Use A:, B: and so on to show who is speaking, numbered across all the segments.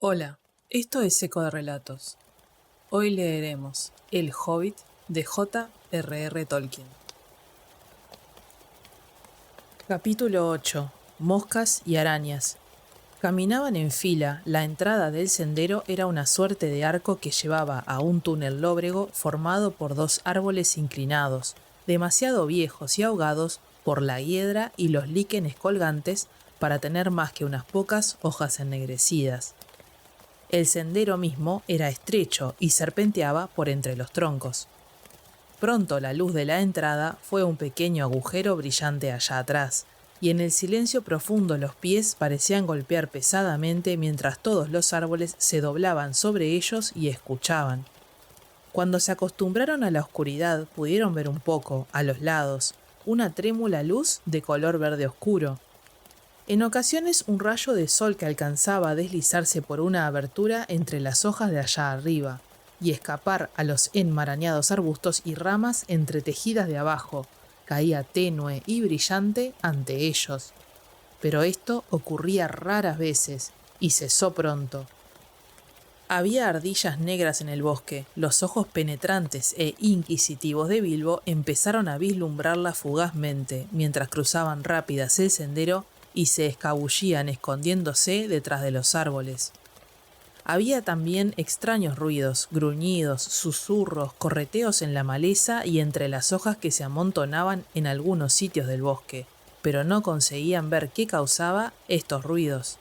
A: Hola, esto es Eco de Relatos. Hoy leeremos El Hobbit de J.R.R. Tolkien. Capítulo 8. Moscas y arañas. Caminaban en fila. La entrada del sendero era una suerte de arco que llevaba a un túnel lóbrego formado por dos árboles inclinados, demasiado viejos y ahogados por la hiedra y los líquenes colgantes para tener más que unas pocas hojas ennegrecidas. El sendero mismo era estrecho y serpenteaba por entre los troncos. Pronto la luz de la entrada fue un pequeño agujero brillante allá atrás, y en el silencio profundo los pies parecían golpear pesadamente mientras todos los árboles se doblaban sobre ellos y escuchaban. Cuando se acostumbraron a la oscuridad, pudieron ver un poco, a los lados, una trémula luz de color verde oscuro. En ocasiones un rayo de sol que alcanzaba a deslizarse por una abertura entre las hojas de allá arriba y escapar a los enmarañados arbustos y ramas entretejidas de abajo, caía tenue y brillante ante ellos. Pero esto ocurría raras veces y cesó pronto. Había ardillas negras en el bosque. Los ojos penetrantes e inquisitivos de Bilbo empezaron a vislumbrarla fugazmente mientras cruzaban rápidas el sendero y se escabullían escondiéndose detrás de los árboles. Había también extraños ruidos, gruñidos, susurros, correteos en la maleza y entre las hojas que se amontonaban en algunos sitios del bosque, pero no conseguían ver qué causaba estos ruidos.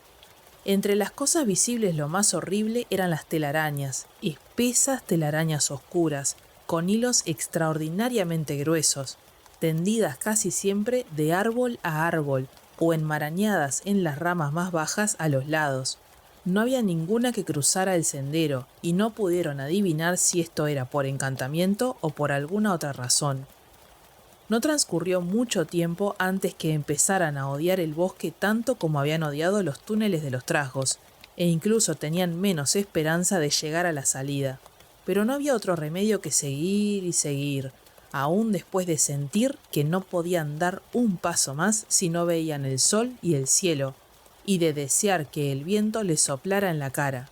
A: Entre las cosas visibles lo más horrible eran las telarañas, espesas telarañas oscuras, con hilos extraordinariamente gruesos, tendidas casi siempre de árbol a árbol, o enmarañadas en las ramas más bajas a los lados. No había ninguna que cruzara el sendero, y no pudieron adivinar si esto era por encantamiento o por alguna otra razón. No transcurrió mucho tiempo antes que empezaran a odiar el bosque tanto como habían odiado los túneles de los trasgos, e incluso tenían menos esperanza de llegar a la salida. Pero no había otro remedio que seguir y seguir, aún después de sentir que no podían dar un paso más si no veían el sol y el cielo, y de desear que el viento les soplara en la cara.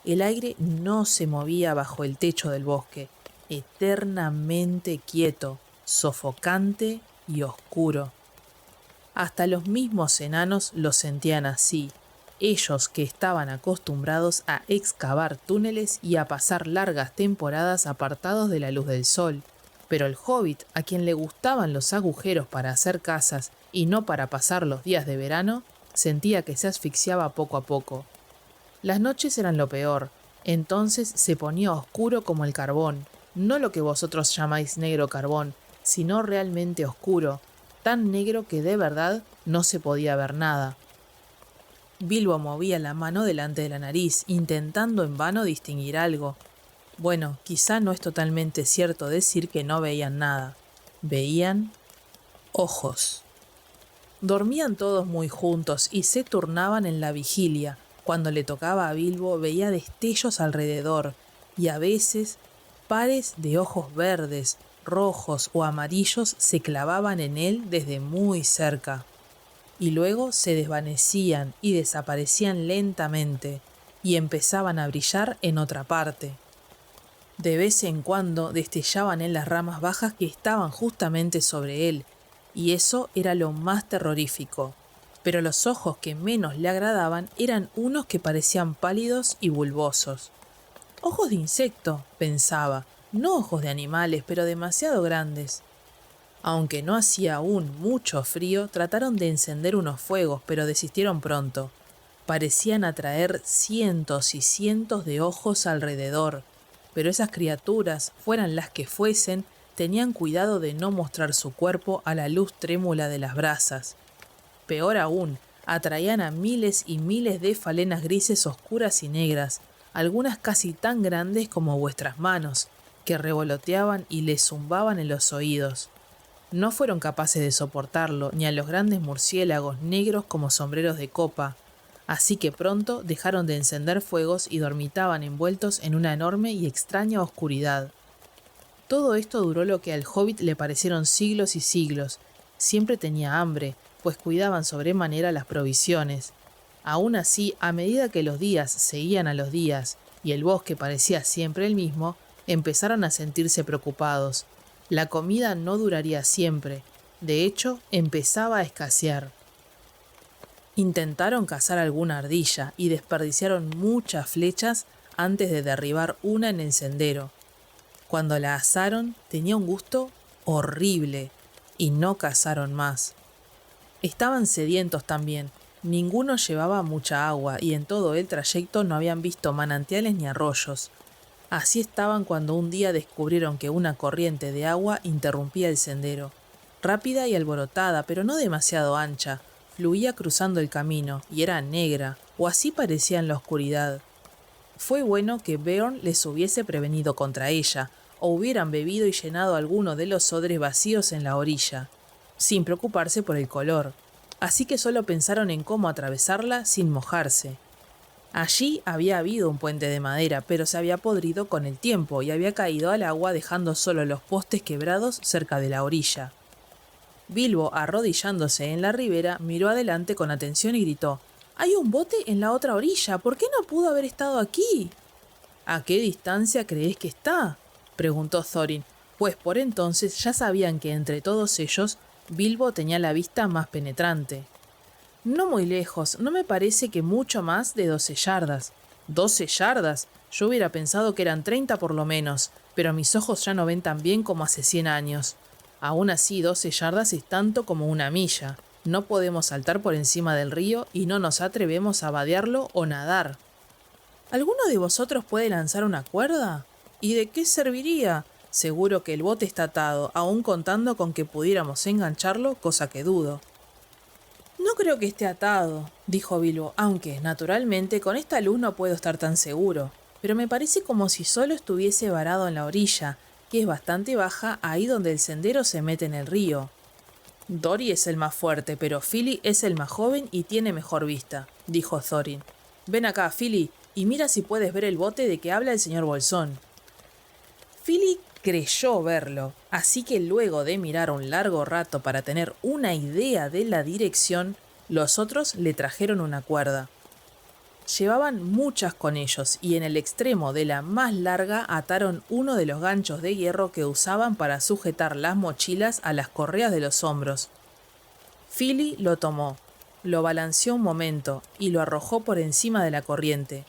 A: El aire no se movía bajo el techo del bosque, eternamente quieto, sofocante y oscuro. Hasta los mismos enanos lo sentían así, ellos que estaban acostumbrados a excavar túneles y a pasar largas temporadas apartados de la luz del sol. Pero el hobbit, a quien le gustaban los agujeros para hacer casas y no para pasar los días de verano, sentía que se asfixiaba poco a poco. Las noches eran lo peor, entonces se ponía oscuro como el carbón, no lo que vosotros llamáis negro carbón, sino realmente oscuro, tan negro que de verdad no se podía ver nada. Bilbo movía la mano delante de la nariz, intentando en vano distinguir algo. Bueno, quizá no es totalmente cierto decir que no veían nada. Veían ojos. Dormían todos muy juntos y se turnaban en la vigilia. Cuando le tocaba a Bilbo veía destellos alrededor y a veces pares de ojos verdes, rojos o amarillos se clavaban en él desde muy cerca. Y luego se desvanecían y desaparecían lentamente y empezaban a brillar en otra parte. De vez en cuando destellaban en las ramas bajas que estaban justamente sobre él, y eso era lo más terrorífico. Pero los ojos que menos le agradaban eran unos que parecían pálidos y bulbosos. Ojos de insecto, pensaba, no ojos de animales, pero demasiado grandes. Aunque no hacía aún mucho frío, trataron de encender unos fuegos, pero desistieron pronto. Parecían atraer cientos y cientos de ojos alrededor, pero esas criaturas, fueran las que fuesen, tenían cuidado de no mostrar su cuerpo a la luz trémula de las brasas. Peor aún, atraían a miles y miles de falenas grises oscuras y negras, algunas casi tan grandes como vuestras manos, que revoloteaban y les zumbaban en los oídos. No fueron capaces de soportarlo ni a los grandes murciélagos negros como sombreros de copa, así que pronto dejaron de encender fuegos y dormitaban envueltos en una enorme y extraña oscuridad. Todo esto duró lo que al hobbit le parecieron siglos y siglos. Siempre tenía hambre, pues cuidaban sobremanera las provisiones. Aún así, a medida que los días seguían a los días y el bosque parecía siempre el mismo, empezaron a sentirse preocupados. La comida no duraría siempre. De hecho, empezaba a escasear. Intentaron cazar alguna ardilla y desperdiciaron muchas flechas antes de derribar una en el sendero. Cuando la asaron, tenía un gusto horrible y no cazaron más. Estaban sedientos también. Ninguno llevaba mucha agua y en todo el trayecto no habían visto manantiales ni arroyos. Así estaban cuando un día descubrieron que una corriente de agua interrumpía el sendero. Rápida y alborotada, pero no demasiado ancha, fluía cruzando el camino y era negra, o así parecía en la oscuridad. Fue bueno que Beorn les hubiese prevenido contra ella, o hubieran bebido y llenado alguno de los odres vacíos en la orilla, sin preocuparse por el color. Así que solo pensaron en cómo atravesarla sin mojarse. Allí había habido un puente de madera, pero se había podrido con el tiempo y había caído al agua dejando solo los postes quebrados cerca de la orilla. Bilbo, arrodillándose en la ribera, miró adelante con atención y gritó: «¡Hay un bote en la otra orilla! ¿Por qué no pudo haber estado aquí?» «¿A qué distancia crees que está?», preguntó Thorin, pues por entonces ya sabían que entre todos ellos Bilbo tenía la vista más penetrante. «No muy lejos, no me parece que mucho más de 12 yardas». «¿12 yardas? Yo hubiera pensado que eran 30 por lo menos, pero mis ojos ya no ven tan bien como hace 100 años. Aún así, 12 yardas es tanto como una milla. No podemos saltar por encima del río y no nos atrevemos a vadearlo o nadar». «¿Alguno de vosotros puede lanzar una cuerda?» «¿Y de qué serviría? Seguro que el bote está atado, aún contando con que pudiéramos engancharlo, cosa que dudo». «No creo que esté atado», dijo Bilbo, «aunque, naturalmente, con esta luz no puedo estar tan seguro. Pero me parece como si solo estuviese varado en la orilla, que es bastante baja, ahí donde el sendero se mete en el río». «Dori es el más fuerte, pero Fili es el más joven y tiene mejor vista», dijo Thorin. «Ven acá, Fili, y mira si puedes ver el bote de que habla el señor Bolsón». Fili creyó verlo, así que luego de mirar un largo rato para tener una idea de la dirección, los otros le trajeron una cuerda. Llevaban muchas con ellos y en el extremo de la más larga ataron uno de los ganchos de hierro que usaban para sujetar las mochilas a las correas de los hombros. Fili lo tomó, lo balanceó un momento y lo arrojó por encima de la corriente.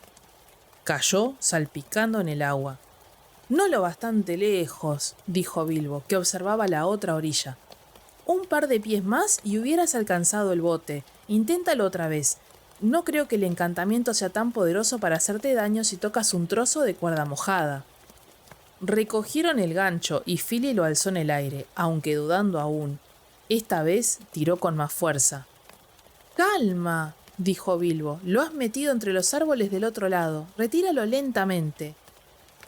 A: Cayó salpicando en el agua. «No lo bastante lejos», dijo Bilbo, que observaba la otra orilla. «Un par de pies más y hubieras alcanzado el bote. Inténtalo otra vez. No creo que el encantamiento sea tan poderoso para hacerte daño si tocas un trozo de cuerda mojada». Recogieron el gancho y Fili lo alzó en el aire, aunque dudando aún. Esta vez tiró con más fuerza. «Calma», dijo Bilbo. «Lo has metido entre los árboles del otro lado. Retíralo lentamente».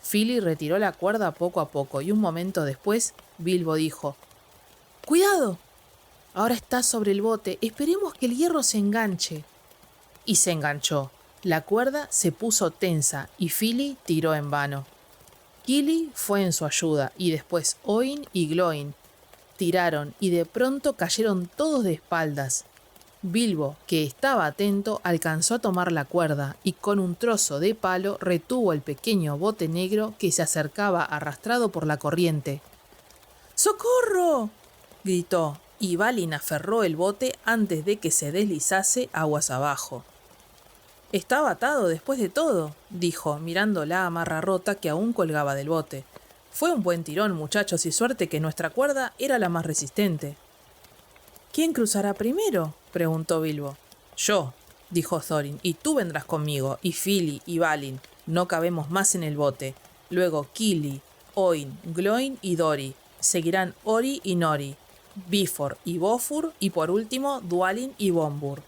A: Fili retiró la cuerda poco a poco y un momento después Bilbo dijo: «¡Cuidado! Ahora está sobre el bote. Esperemos que el hierro se enganche». Y se enganchó. La cuerda se puso tensa y Fili tiró en vano. Kili fue en su ayuda y después Oin y Glóin tiraron y de pronto cayeron todos de espaldas. Bilbo, que estaba atento, alcanzó a tomar la cuerda y con un trozo de palo retuvo el pequeño bote negro que se acercaba arrastrado por la corriente. «¡Socorro!», gritó, y Balin aferró el bote antes de que se deslizase aguas abajo. «Estaba atado después de todo», dijo, mirando la amarra rota que aún colgaba del bote. «Fue un buen tirón, muchachos, y suerte que nuestra cuerda era la más resistente». «¿Quién cruzará primero?», preguntó Bilbo. «Yo», dijo Thorin, «y tú vendrás conmigo, y Fili y Balin. No cabemos más en el bote. Luego Kili, Oin, Glóin y Dori. Seguirán Ori y Nori, Bifor y Bofur, y por último Dwalin y Bombur».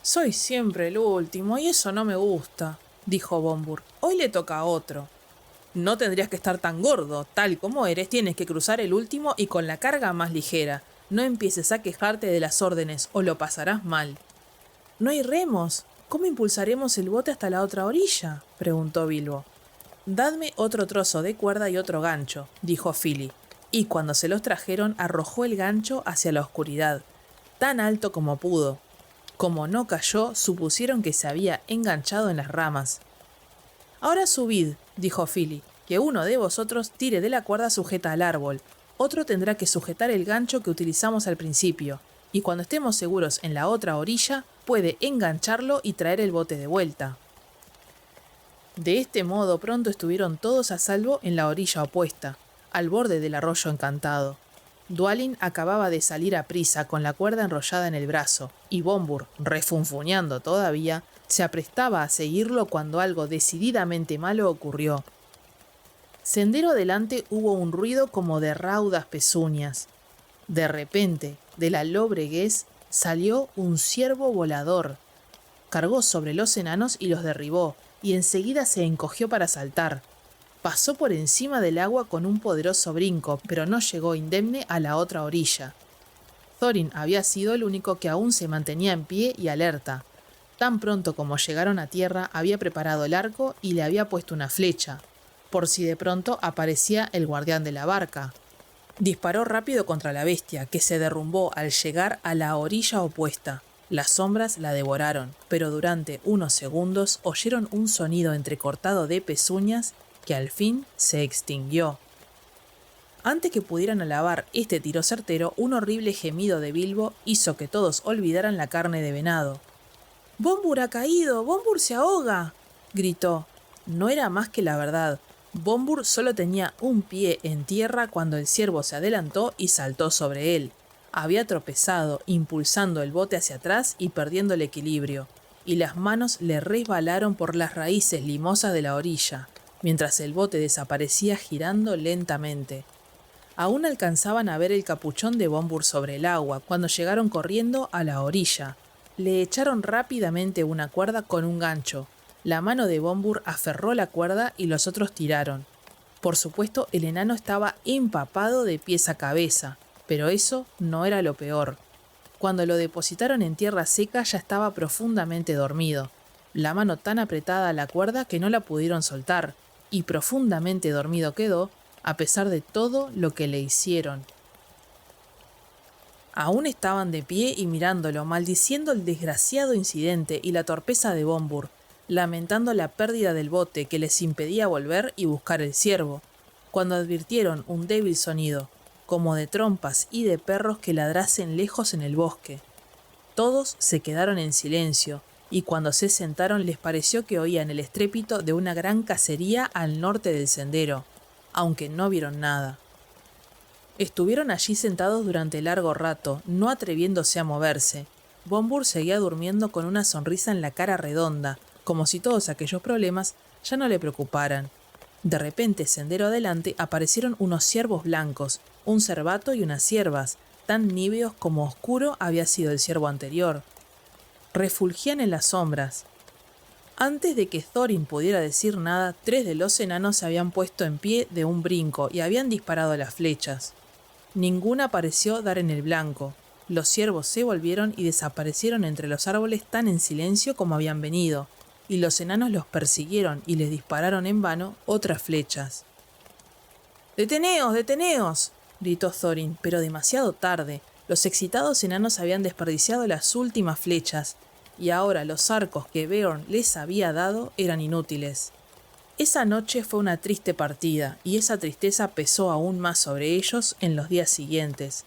A: «Soy siempre el último, y eso no me gusta», dijo Bombur. «Hoy le toca a otro». «No tendrías que estar tan gordo. Tal como eres, tienes que cruzar el último y con la carga más ligera. No empieces a quejarte de las órdenes o lo pasarás mal». «No hay remos. ¿Cómo impulsaremos el bote hasta la otra orilla?», preguntó Bilbo. «Dadme otro trozo de cuerda y otro gancho», dijo Fili, y cuando se los trajeron arrojó el gancho hacia la oscuridad, tan alto como pudo. Como no cayó, supusieron que se había enganchado en las ramas. «Ahora subid», dijo Philly, «que uno de vosotros tire de la cuerda sujeta al árbol, otro tendrá que sujetar el gancho que utilizamos al principio, y cuando estemos seguros en la otra orilla, puede engancharlo y traer el bote de vuelta». De este modo pronto estuvieron todos a salvo en la orilla opuesta, al borde del arroyo encantado. Dwalin acababa de salir a prisa con la cuerda enrollada en el brazo, y Bombur, refunfuñando todavía, se aprestaba a seguirlo cuando algo decididamente malo ocurrió. Sendero adelante hubo un ruido como de raudas pezuñas. De repente, de la lobreguez, salió un ciervo volador. Cargó sobre los enanos y los derribó, y enseguida se encogió para saltar. Pasó por encima del agua con un poderoso brinco, pero no llegó indemne a la otra orilla. Thorin había sido el único que aún se mantenía en pie y alerta. Tan pronto como llegaron a tierra, había preparado el arco y le había puesto una flecha, por si de pronto aparecía el guardián de la barca. Disparó rápido contra la bestia, que se derrumbó al llegar a la orilla opuesta. Las sombras la devoraron, pero durante unos segundos oyeron un sonido entrecortado de pezuñas que al fin se extinguió. Antes que pudieran alabar este tiro certero, un horrible gemido de Bilbo hizo que todos olvidaran la carne de venado. «¡Bombur ha caído! ¡Bombur se ahoga!», gritó. No era más que la verdad. Bombur solo tenía un pie en tierra cuando el ciervo se adelantó y saltó sobre él. Había tropezado, impulsando el bote hacia atrás y perdiendo el equilibrio, y las manos le resbalaron por las raíces limosas de la orilla, mientras el bote desaparecía girando lentamente. Aún alcanzaban a ver el capuchón de Bombur sobre el agua cuando llegaron corriendo a la orilla. Le echaron rápidamente una cuerda con un gancho. La mano de Bombur aferró la cuerda y los otros tiraron. Por supuesto, el enano estaba empapado de pies a cabeza, pero eso no era lo peor. Cuando lo depositaron en tierra seca ya estaba profundamente dormido. La mano tan apretada a la cuerda que no la pudieron soltar, y profundamente dormido quedó, a pesar de todo lo que le hicieron. Aún estaban de pie y mirándolo, maldiciendo el desgraciado incidente y la torpeza de Bombur, lamentando la pérdida del bote que les impedía volver y buscar el ciervo, cuando advirtieron un débil sonido, como de trompas y de perros que ladrasen lejos en el bosque. Todos se quedaron en silencio, y cuando se sentaron les pareció que oían el estrépito de una gran cacería al norte del sendero, aunque no vieron nada. Estuvieron allí sentados durante largo rato, no atreviéndose a moverse. Bombur seguía durmiendo con una sonrisa en la cara redonda, como si todos aquellos problemas ya no le preocuparan. De repente, sendero adelante, aparecieron unos ciervos blancos, un cervato y unas ciervas, tan níveos como oscuro había sido el ciervo anterior. Refulgían en las sombras. Antes de que Thorin pudiera decir nada, 3 de los enanos se habían puesto en pie de un brinco y habían disparado las flechas. Ninguna pareció dar en el blanco. Los ciervos se volvieron y desaparecieron entre los árboles tan en silencio como habían venido, y los enanos los persiguieron y les dispararon en vano otras flechas. «¡Deteneos, deteneos!», gritó Thorin, pero demasiado tarde. Los excitados enanos habían desperdiciado las últimas flechas, y ahora los arcos que Beorn les había dado eran inútiles. Esa noche fue una triste partida, y esa tristeza pesó aún más sobre ellos en los días siguientes.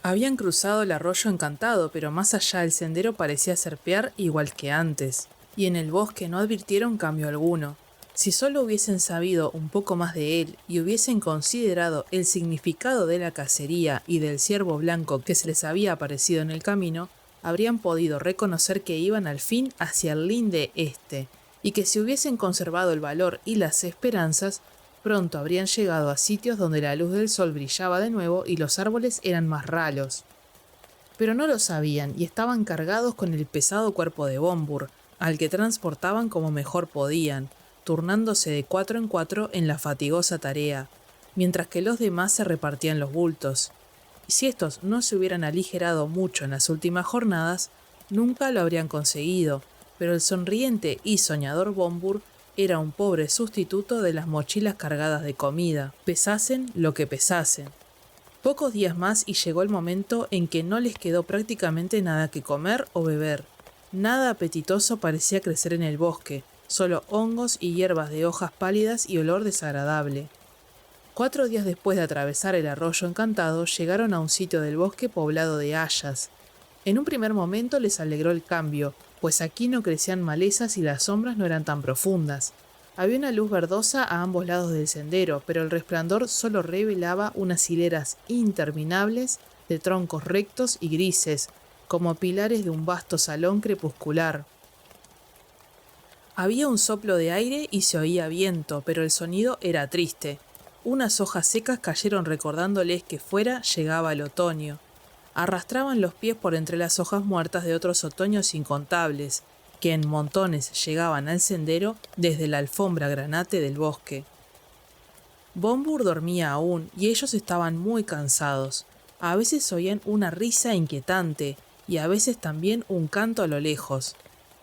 A: Habían cruzado el arroyo encantado, pero más allá el sendero parecía serpear igual que antes, y en el bosque no advirtieron cambio alguno. Si solo hubiesen sabido un poco más de él y hubiesen considerado el significado de la cacería y del ciervo blanco que se les había aparecido en el camino, habrían podido reconocer que iban al fin hacia el linde este, y que si hubiesen conservado el valor y las esperanzas, pronto habrían llegado a sitios donde la luz del sol brillaba de nuevo y los árboles eran más ralos. Pero no lo sabían y estaban cargados con el pesado cuerpo de Bombur, al que transportaban como mejor podían, turnándose de 4 en 4 en la fatigosa tarea, mientras que los demás se repartían los bultos. Y si estos no se hubieran aligerado mucho en las últimas jornadas, nunca lo habrían conseguido, pero el sonriente y soñador Bombur era un pobre sustituto de las mochilas cargadas de comida, pesasen lo que pesasen. Pocos días más y llegó el momento en que no les quedó prácticamente nada que comer o beber. Nada apetitoso parecía crecer en el bosque, solo hongos y hierbas de hojas pálidas y olor desagradable. 4 días después de atravesar el arroyo encantado, llegaron a un sitio del bosque poblado de hayas. En un primer momento les alegró el cambio, pues aquí no crecían malezas y las sombras no eran tan profundas. Había una luz verdosa a ambos lados del sendero, pero el resplandor solo revelaba unas hileras interminables de troncos rectos y grises, como pilares de un vasto salón crepuscular. Había un soplo de aire y se oía viento, pero el sonido era triste. Unas hojas secas cayeron recordándoles que fuera llegaba el otoño. Arrastraban los pies por entre las hojas muertas de otros otoños incontables, que en montones llegaban al sendero desde la alfombra granate del bosque. Bombur dormía aún y ellos estaban muy cansados. A veces oían una risa inquietante y a veces también un canto a lo lejos.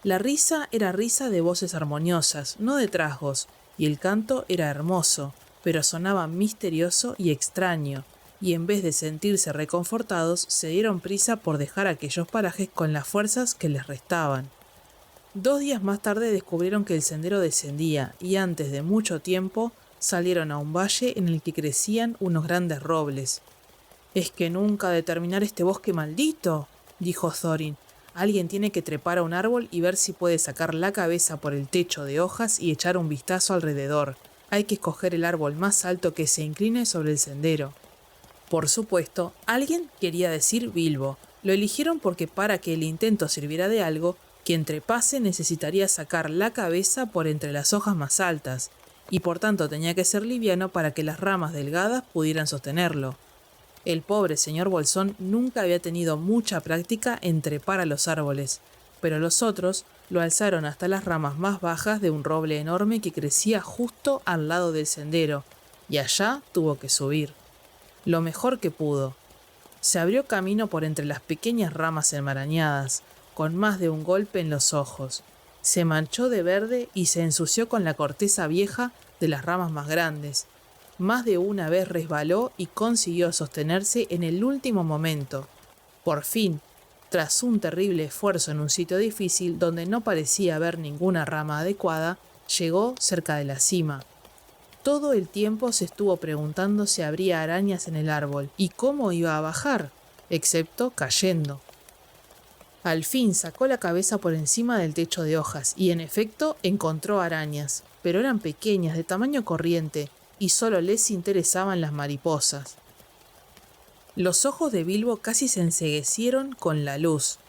A: La risa era risa de voces armoniosas, no de trasgos, y el canto era hermoso, pero sonaba misterioso y extraño, y en vez de sentirse reconfortados, se dieron prisa por dejar aquellos parajes con las fuerzas que les restaban. 2 días más tarde descubrieron que el sendero descendía, y antes de mucho tiempo salieron a un valle en el que crecían unos grandes robles. «¿Es que nunca de terminar este bosque maldito?», dijo Thorin. «Alguien tiene que trepar a un árbol y ver si puede sacar la cabeza por el techo de hojas y echar un vistazo alrededor. Hay que escoger el árbol más alto que se incline sobre el sendero». Por supuesto, alguien quería decir Bilbo. Lo eligieron porque para que el intento sirviera de algo, quien trepase necesitaría sacar la cabeza por entre las hojas más altas, y por tanto tenía que ser liviano para que las ramas delgadas pudieran sostenerlo. El pobre señor Bolsón nunca había tenido mucha práctica en trepar a los árboles, pero los otros lo alzaron hasta las ramas más bajas de un roble enorme que crecía justo al lado del sendero, y allá tuvo que subir. Lo mejor que pudo. Se abrió camino por entre las pequeñas ramas enmarañadas, con más de un golpe en los ojos. Se manchó de verde y se ensució con la corteza vieja de las ramas más grandes. Más de una vez resbaló y consiguió sostenerse en el último momento. Por fin, tras un terrible esfuerzo en un sitio difícil donde no parecía haber ninguna rama adecuada, llegó cerca de la cima. Todo el tiempo se estuvo preguntando si habría arañas en el árbol y cómo iba a bajar, excepto cayendo. Al fin sacó la cabeza por encima del techo de hojas y en efecto encontró arañas, pero eran pequeñas, de tamaño corriente, y solo les interesaban las mariposas. Los ojos de Bilbo casi se enceguecieron con la luz.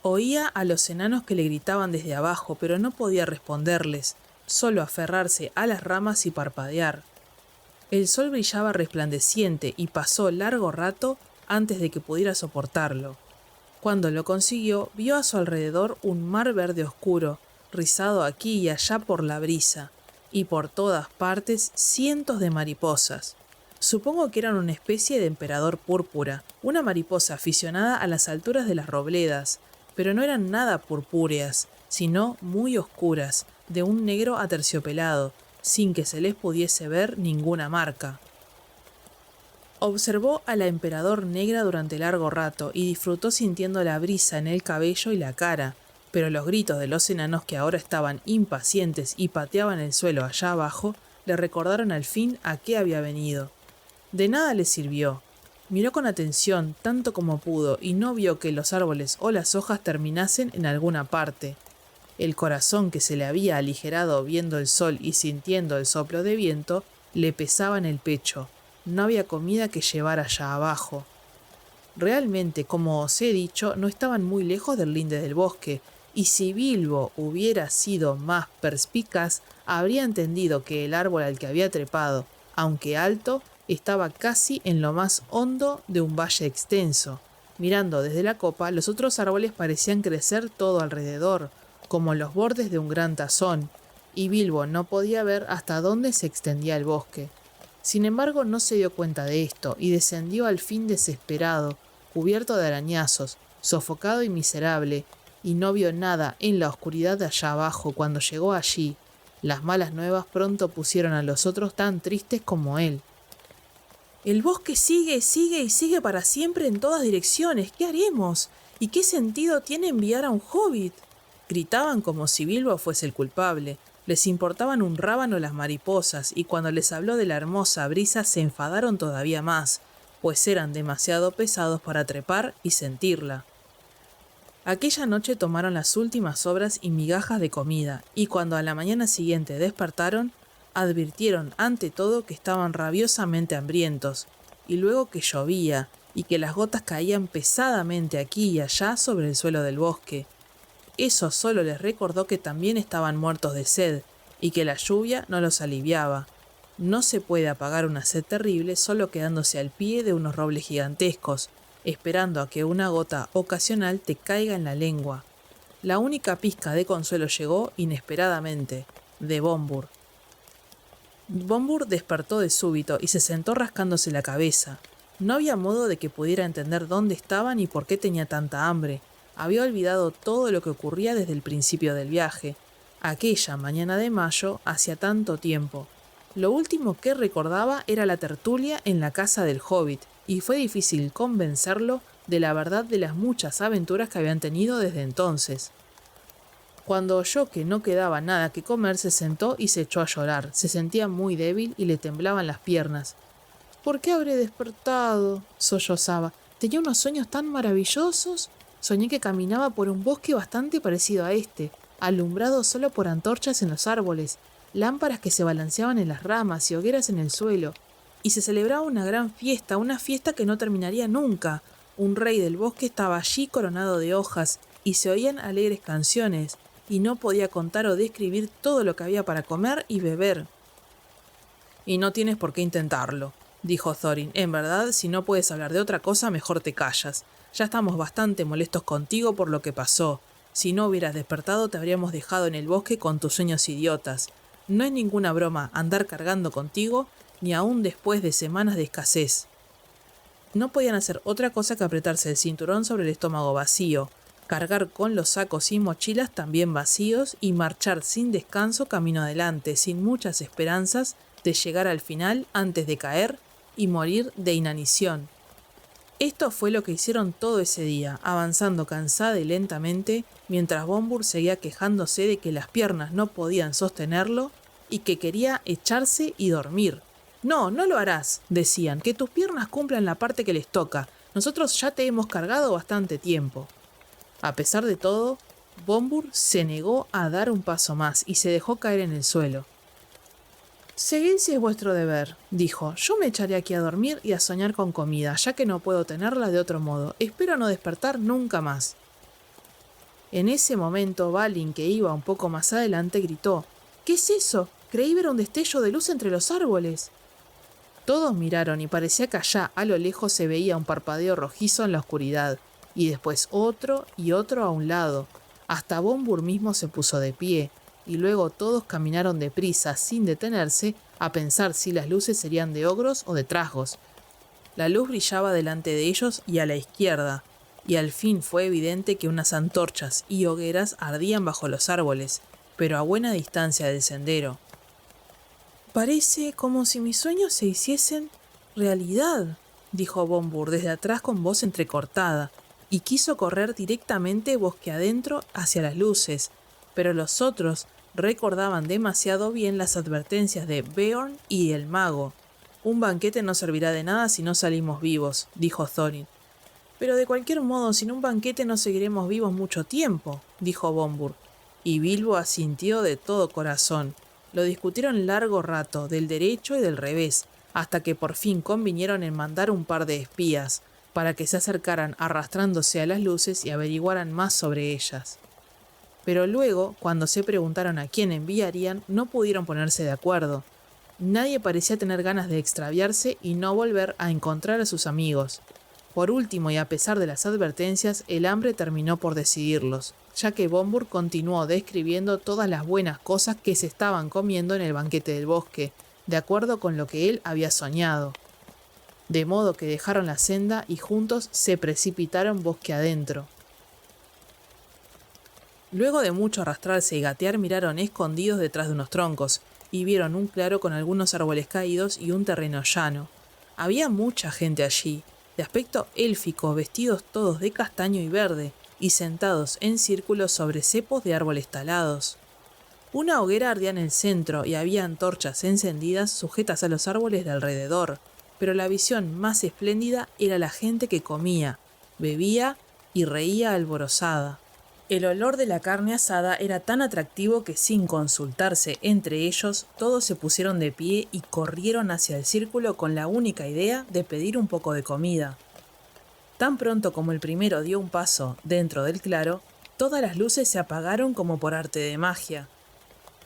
A: Oía a los enanos que le gritaban desde abajo, pero no podía responderles, solo aferrarse a las ramas y parpadear. El sol brillaba resplandeciente y pasó largo rato antes de que pudiera soportarlo. Cuando lo consiguió, vio a su alrededor un mar verde oscuro, rizado aquí y allá por la brisa, y por todas partes cientos de mariposas. Supongo que eran una especie de emperador púrpura, una mariposa aficionada a las alturas de las robledas, pero no eran nada purpúreas, sino muy oscuras, de un negro aterciopelado, sin que se les pudiese ver ninguna marca. Observó a la emperador negra durante largo rato y disfrutó sintiendo la brisa en el cabello y la cara, pero los gritos de los enanos que ahora estaban impacientes y pateaban el suelo allá abajo, le recordaron al fin a qué había venido. De nada le sirvió. Miró con atención tanto como pudo y no vio que los árboles o las hojas terminasen en alguna parte. El corazón que se le había aligerado viendo el sol y sintiendo el soplo de viento, le pesaba en el pecho. No había comida que llevar allá abajo. Realmente, como os he dicho, no estaban muy lejos del linde del bosque, y si Bilbo hubiera sido más perspicaz, habría entendido que el árbol al que había trepado, aunque alto, estaba casi en lo más hondo de un valle extenso. Mirando desde la copa, los otros árboles parecían crecer todo alrededor, como los bordes de un gran tazón, y Bilbo no podía ver hasta dónde se extendía el bosque. Sin embargo, no se dio cuenta de esto, y descendió al fin desesperado, cubierto de arañazos, sofocado y miserable, y no vio nada en la oscuridad de allá abajo. Cuando llegó allí, las malas nuevas pronto pusieron a los otros tan tristes como él. El bosque sigue, sigue y sigue para siempre en todas direcciones. ¿Qué haremos? ¿Y qué sentido tiene enviar a un hobbit? Gritaban como si Bilbo fuese el culpable. Les importaban un rábano las mariposas, y cuando les habló de la hermosa brisa se enfadaron todavía más, pues eran demasiado pesados para trepar y sentirla. Aquella noche tomaron las últimas sobras y migajas de comida, y cuando a la mañana siguiente despertaron, advirtieron ante todo que estaban rabiosamente hambrientos, y luego que llovía, y que las gotas caían pesadamente aquí y allá sobre el suelo del bosque. Eso solo les recordó que también estaban muertos de sed, y que la lluvia no los aliviaba. No se puede apagar una sed terrible solo quedándose al pie de unos robles gigantescos, esperando a que una gota ocasional te caiga en la lengua. La única pizca de consuelo llegó inesperadamente, de Bombur. Bombur despertó de súbito y se sentó rascándose la cabeza. No había modo de que pudiera entender dónde estaba ni por qué tenía tanta hambre. Había olvidado todo lo que ocurría desde el principio del viaje. Aquella mañana de mayo, hacía tanto tiempo. Lo último que recordaba era la tertulia en la casa del hobbit, y fue difícil convencerlo de la verdad de las muchas aventuras que habían tenido desde entonces. Cuando oyó que no quedaba nada que comer, se sentó y se echó a llorar. Se sentía muy débil y le temblaban las piernas. ¿Por qué habré despertado?, sollozaba. Tenía unos sueños tan maravillosos. Soñé que caminaba por un bosque bastante parecido a este, alumbrado solo por antorchas en los árboles, lámparas que se balanceaban en las ramas y hogueras en el suelo. Y se celebraba una gran fiesta, una fiesta que no terminaría nunca. Un rey del bosque estaba allí coronado de hojas, y se oían alegres canciones, y no podía contar o describir todo lo que había para comer y beber. «Y no tienes por qué intentarlo», dijo Thorin. «En verdad, si no puedes hablar de otra cosa, mejor te callas. Ya estamos bastante molestos contigo por lo que pasó. Si no hubieras despertado, te habríamos dejado en el bosque con tus sueños idiotas. No es ninguna broma andar cargando contigo, ni aún después de semanas de escasez». No podían hacer otra cosa que apretarse el cinturón sobre el estómago vacío, cargar con los sacos y mochilas también vacíos y marchar sin descanso camino adelante, sin muchas esperanzas de llegar al final antes de caer y morir de inanición. Esto fue lo que hicieron todo ese día, avanzando cansada y lentamente, mientras Bombur seguía quejándose de que las piernas no podían sostenerlo y que quería echarse y dormir. «No, no lo harás», decían, «que tus piernas cumplan la parte que les toca. Nosotros ya te hemos cargado bastante tiempo». A pesar de todo, Bombur se negó a dar un paso más y se dejó caer en el suelo. «Seguid si es vuestro deber», dijo. «Yo me echaré aquí a dormir y a soñar con comida, ya que no puedo tenerla de otro modo. Espero no despertar nunca más». En ese momento, Balin, que iba un poco más adelante, gritó: «¿Qué es eso? Creí ver un destello de luz entre los árboles». Todos miraron y parecía que allá a lo lejos se veía un parpadeo rojizo en la oscuridad, y después otro y otro a un lado. Hasta Bombur mismo se puso de pie, y luego todos caminaron deprisa, sin detenerse, a pensar si las luces serían de ogros o de trasgos. La luz brillaba delante de ellos y a la izquierda, y al fin fue evidente que unas antorchas y hogueras ardían bajo los árboles, pero a buena distancia del sendero. «Parece como si mis sueños se hiciesen realidad», dijo Bombur desde atrás con voz entrecortada, y quiso correr directamente bosque adentro hacia las luces, pero los otros recordaban demasiado bien las advertencias de Beorn y el mago. «Un banquete no servirá de nada si no salimos vivos», dijo Thorin. «Pero de cualquier modo, sin un banquete no seguiremos vivos mucho tiempo», dijo Bombur, y Bilbo asintió de todo corazón. Lo discutieron largo rato, del derecho y del revés, hasta que por fin convinieron en mandar un par de espías, para que se acercaran arrastrándose a las luces y averiguaran más sobre ellas. Pero luego, cuando se preguntaron a quién enviarían, no pudieron ponerse de acuerdo. Nadie parecía tener ganas de extraviarse y no volver a encontrar a sus amigos. Por último, y a pesar de las advertencias, el hambre terminó por decidirlos, ya que Bombur continuó describiendo todas las buenas cosas que se estaban comiendo en el banquete del bosque, de acuerdo con lo que él había soñado. De modo que dejaron la senda y juntos se precipitaron bosque adentro. Luego de mucho arrastrarse y gatear, miraron escondidos detrás de unos troncos y vieron un claro con algunos árboles caídos y un terreno llano. Había mucha gente allí, de aspecto élfico, vestidos todos de castaño y verde, y sentados en círculo sobre cepos de árboles talados. Una hoguera ardía en el centro y había antorchas encendidas sujetas a los árboles de alrededor, pero la visión más espléndida era la gente que comía, bebía y reía alborozada. El olor de la carne asada era tan atractivo que sin consultarse entre ellos, todos se pusieron de pie y corrieron hacia el círculo con la única idea de pedir un poco de comida. Tan pronto como el primero dio un paso dentro del claro, todas las luces se apagaron como por arte de magia.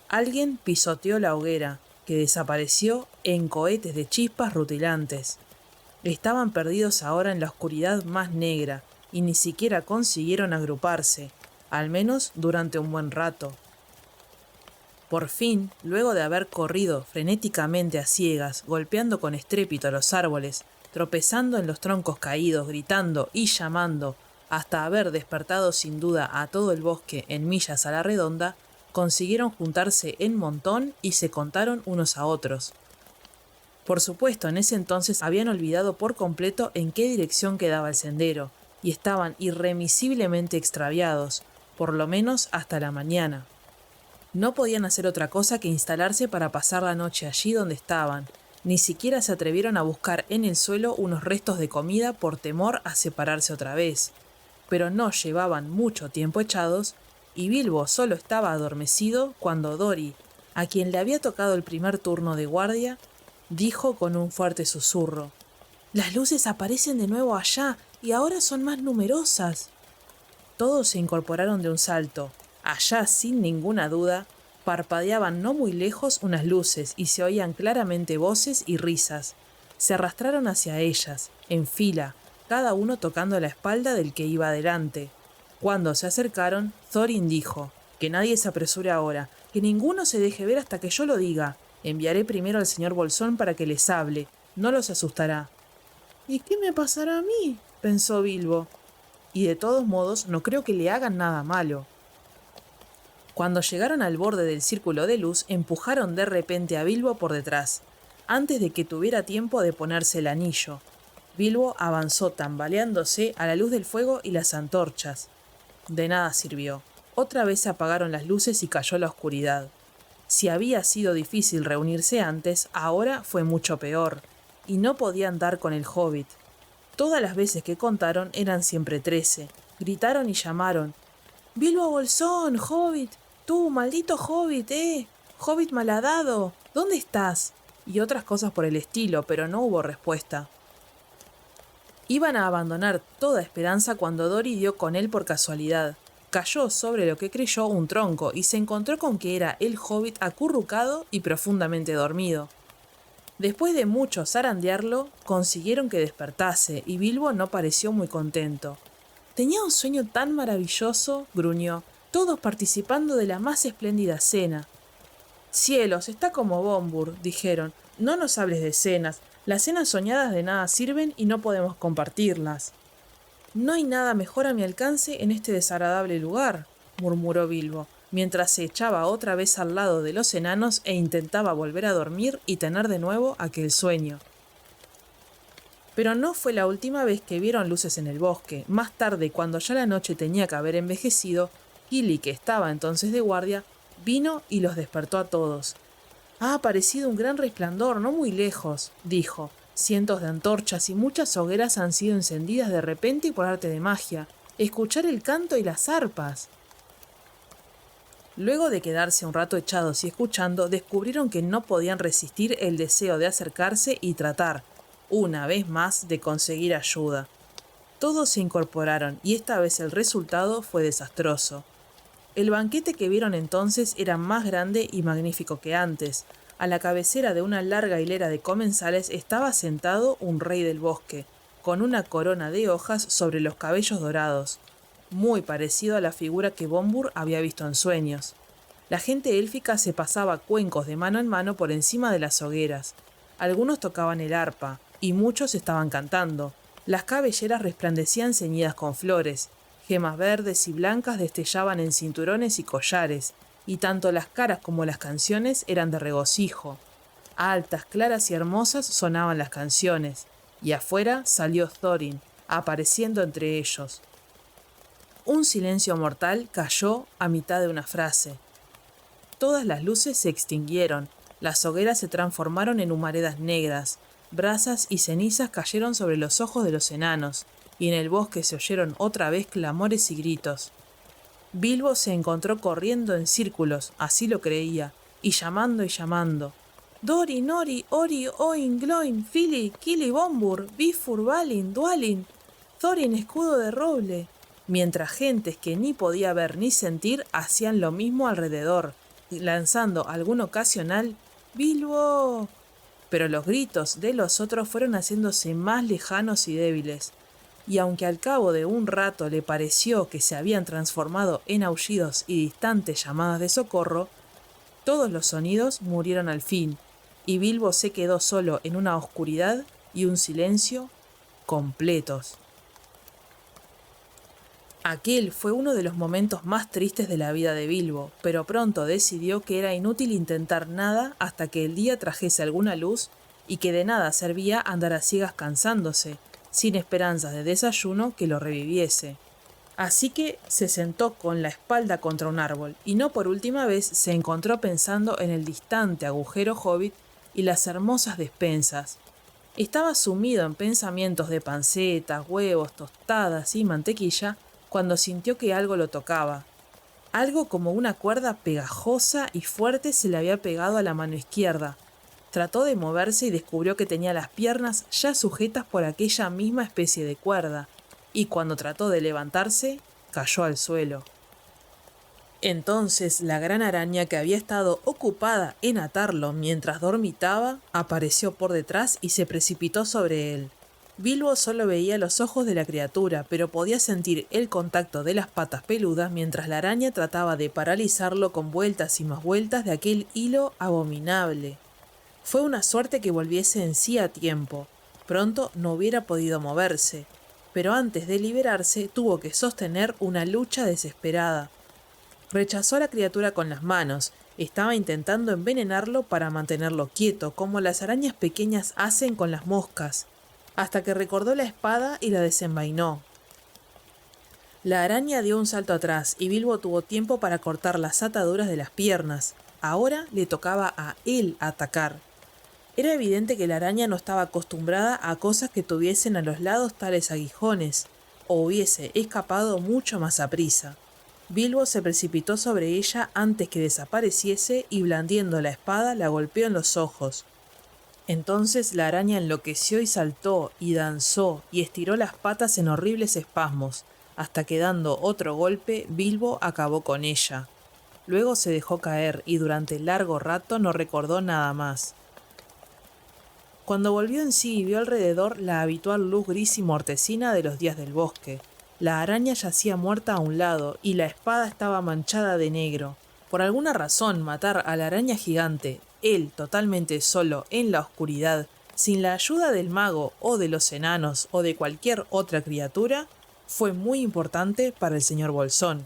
A: Alguien pisoteó la hoguera, que desapareció en cohetes de chispas rutilantes. Estaban perdidos ahora en la oscuridad más negra y ni siquiera consiguieron agruparse, al menos durante un buen rato. Por fin, luego de haber corrido frenéticamente a ciegas, golpeando con estrépito los árboles, tropezando en los troncos caídos, gritando y llamando, hasta haber despertado sin duda a todo el bosque en millas a la redonda, consiguieron juntarse en montón y se contaron unos a otros. Por supuesto, en ese entonces habían olvidado por completo en qué dirección quedaba el sendero, y estaban irremisiblemente extraviados, por lo menos hasta la mañana. No podían hacer otra cosa que instalarse para pasar la noche allí donde estaban, ni siquiera se atrevieron a buscar en el suelo unos restos de comida por temor a separarse otra vez, pero no llevaban mucho tiempo echados, y Bilbo solo estaba adormecido cuando Dori, a quien le había tocado el primer turno de guardia, dijo con un fuerte susurro: «Las luces aparecen de nuevo allá y ahora son más numerosas». Todos se incorporaron de un salto. Allá, sin ninguna duda, parpadeaban no muy lejos unas luces y se oían claramente voces y risas. Se arrastraron hacia ellas, en fila, cada uno tocando la espalda del que iba adelante. Cuando se acercaron, Thorin dijo: «Que nadie se apresure ahora, que ninguno se deje ver hasta que yo lo diga. Enviaré primero al señor Bolsón para que les hable, no los asustará». «¿Y qué me pasará a mí?», pensó Bilbo. «Y de todos modos no creo que le hagan nada malo». Cuando llegaron al borde del círculo de luz, empujaron de repente a Bilbo por detrás, antes de que tuviera tiempo de ponerse el anillo. Bilbo avanzó tambaleándose a la luz del fuego y las antorchas. De nada sirvió. Otra vez se apagaron las luces y cayó la oscuridad. Si había sido difícil reunirse antes, ahora fue mucho peor, y no podían dar con el hobbit. Todas las veces que contaron eran siempre 13. Gritaron y llamaron: «¡Bilbo Bolsón, hobbit! ¡Tú, maldito hobbit, hobbit malhadado! ¿Dónde estás?», y otras cosas por el estilo, pero no hubo respuesta. Iban a abandonar toda esperanza cuando Dori dio con él por casualidad. Cayó sobre lo que creyó un tronco y se encontró con que era el hobbit acurrucado y profundamente dormido. Después de mucho zarandearlo, consiguieron que despertase y Bilbo no pareció muy contento. «Tenía un sueño tan maravilloso», gruñó, «todos participando de la más espléndida cena». «Cielos, está como Bombur», dijeron, «no nos hables de cenas. Las cenas soñadas de nada sirven y no podemos compartirlas». «No hay nada mejor a mi alcance en este desagradable lugar», murmuró Bilbo, mientras se echaba otra vez al lado de los enanos e intentaba volver a dormir y tener de nuevo aquel sueño. Pero no fue la última vez que vieron luces en el bosque. Más tarde, cuando ya la noche tenía que haber envejecido, Gilly, que estaba entonces de guardia, vino y los despertó a todos. «Ha aparecido un gran resplandor, no muy lejos», dijo. «Cientos de antorchas y muchas hogueras han sido encendidas de repente y por arte de magia. Escuchar el canto y las arpas». Luego de quedarse un rato echados y escuchando, descubrieron que no podían resistir el deseo de acercarse y tratar, una vez más, de conseguir ayuda. Todos se incorporaron y esta vez el resultado fue desastroso. El banquete que vieron entonces era más grande y magnífico que antes. A la cabecera de una larga hilera de comensales estaba sentado un rey del bosque, con una corona de hojas sobre los cabellos dorados, muy parecido a la figura que Bombur había visto en sueños. La gente élfica se pasaba cuencos de mano en mano por encima de las hogueras. Algunos tocaban el arpa, y muchos estaban cantando. Las cabelleras resplandecían ceñidas con flores, gemas verdes y blancas destellaban en cinturones y collares, y tanto las caras como las canciones eran de regocijo. Altas, claras y hermosas sonaban las canciones, y afuera salió Thorin, apareciendo entre ellos. Un silencio mortal cayó a mitad de una frase. Todas las luces se extinguieron, las hogueras se transformaron en humaredas negras, brasas y cenizas cayeron sobre los ojos de los enanos, y en el bosque se oyeron otra vez clamores y gritos. Bilbo se encontró corriendo en círculos, así lo creía, y llamando y llamando. Dori, Nori, Ori, Oin, Gloin, Fili, Kili, Bombur, Bifur, Balin, Dwalin, Thorin, escudo de roble, mientras gentes que ni podía ver ni sentir hacían lo mismo alrededor, lanzando algún ocasional «¡Bilbo!». Pero los gritos de los otros fueron haciéndose más lejanos y débiles, y aunque al cabo de un rato le pareció que se habían transformado en aullidos y distantes llamadas de socorro, todos los sonidos murieron al fin, y Bilbo se quedó solo en una oscuridad y un silencio completos. Aquel fue uno de los momentos más tristes de la vida de Bilbo, pero pronto decidió que era inútil intentar nada hasta que el día trajese alguna luz y que de nada servía andar a ciegas cansándose, sin esperanzas de desayuno que lo reviviese. Así que se sentó con la espalda contra un árbol y no por última vez se encontró pensando en el distante agujero hobbit y las hermosas despensas. Estaba sumido en pensamientos de pancetas, huevos, tostadas y mantequilla cuando sintió que algo lo tocaba. Algo como una cuerda pegajosa y fuerte se le había pegado a la mano izquierda. Trató de moverse y descubrió que tenía las piernas ya sujetas por aquella misma especie de cuerda, y cuando trató de levantarse, cayó al suelo. Entonces la gran araña que había estado ocupada en atarlo mientras dormitaba, apareció por detrás y se precipitó sobre él. Bilbo solo veía los ojos de la criatura, pero podía sentir el contacto de las patas peludas mientras la araña trataba de paralizarlo con vueltas y más vueltas de aquel hilo abominable. Fue una suerte que volviese en sí a tiempo. Pronto no hubiera podido moverse, pero antes de liberarse tuvo que sostener una lucha desesperada. Rechazó a la criatura con las manos, estaba intentando envenenarlo para mantenerlo quieto, como las arañas pequeñas hacen con las moscas, hasta que recordó la espada y la desenvainó. La araña dio un salto atrás y Bilbo tuvo tiempo para cortar las ataduras de las piernas. Ahora le tocaba a él atacar. Era evidente que la araña no estaba acostumbrada a cosas que tuviesen a los lados tales aguijones, o hubiese escapado mucho más aprisa. Bilbo se precipitó sobre ella antes que desapareciese y blandiendo la espada la golpeó en los ojos. Entonces la araña enloqueció y saltó y danzó y estiró las patas en horribles espasmos, hasta que dando otro golpe Bilbo acabó con ella. Luego se dejó caer y durante largo rato no recordó nada más. Cuando volvió en sí y vio alrededor la habitual luz gris y mortecina de los días del bosque, la araña yacía muerta a un lado y la espada estaba manchada de negro. Por alguna razón, matar a la araña gigante, él totalmente solo en la oscuridad, sin la ayuda del mago o de los enanos o de cualquier otra criatura, fue muy importante para el señor Bolsón.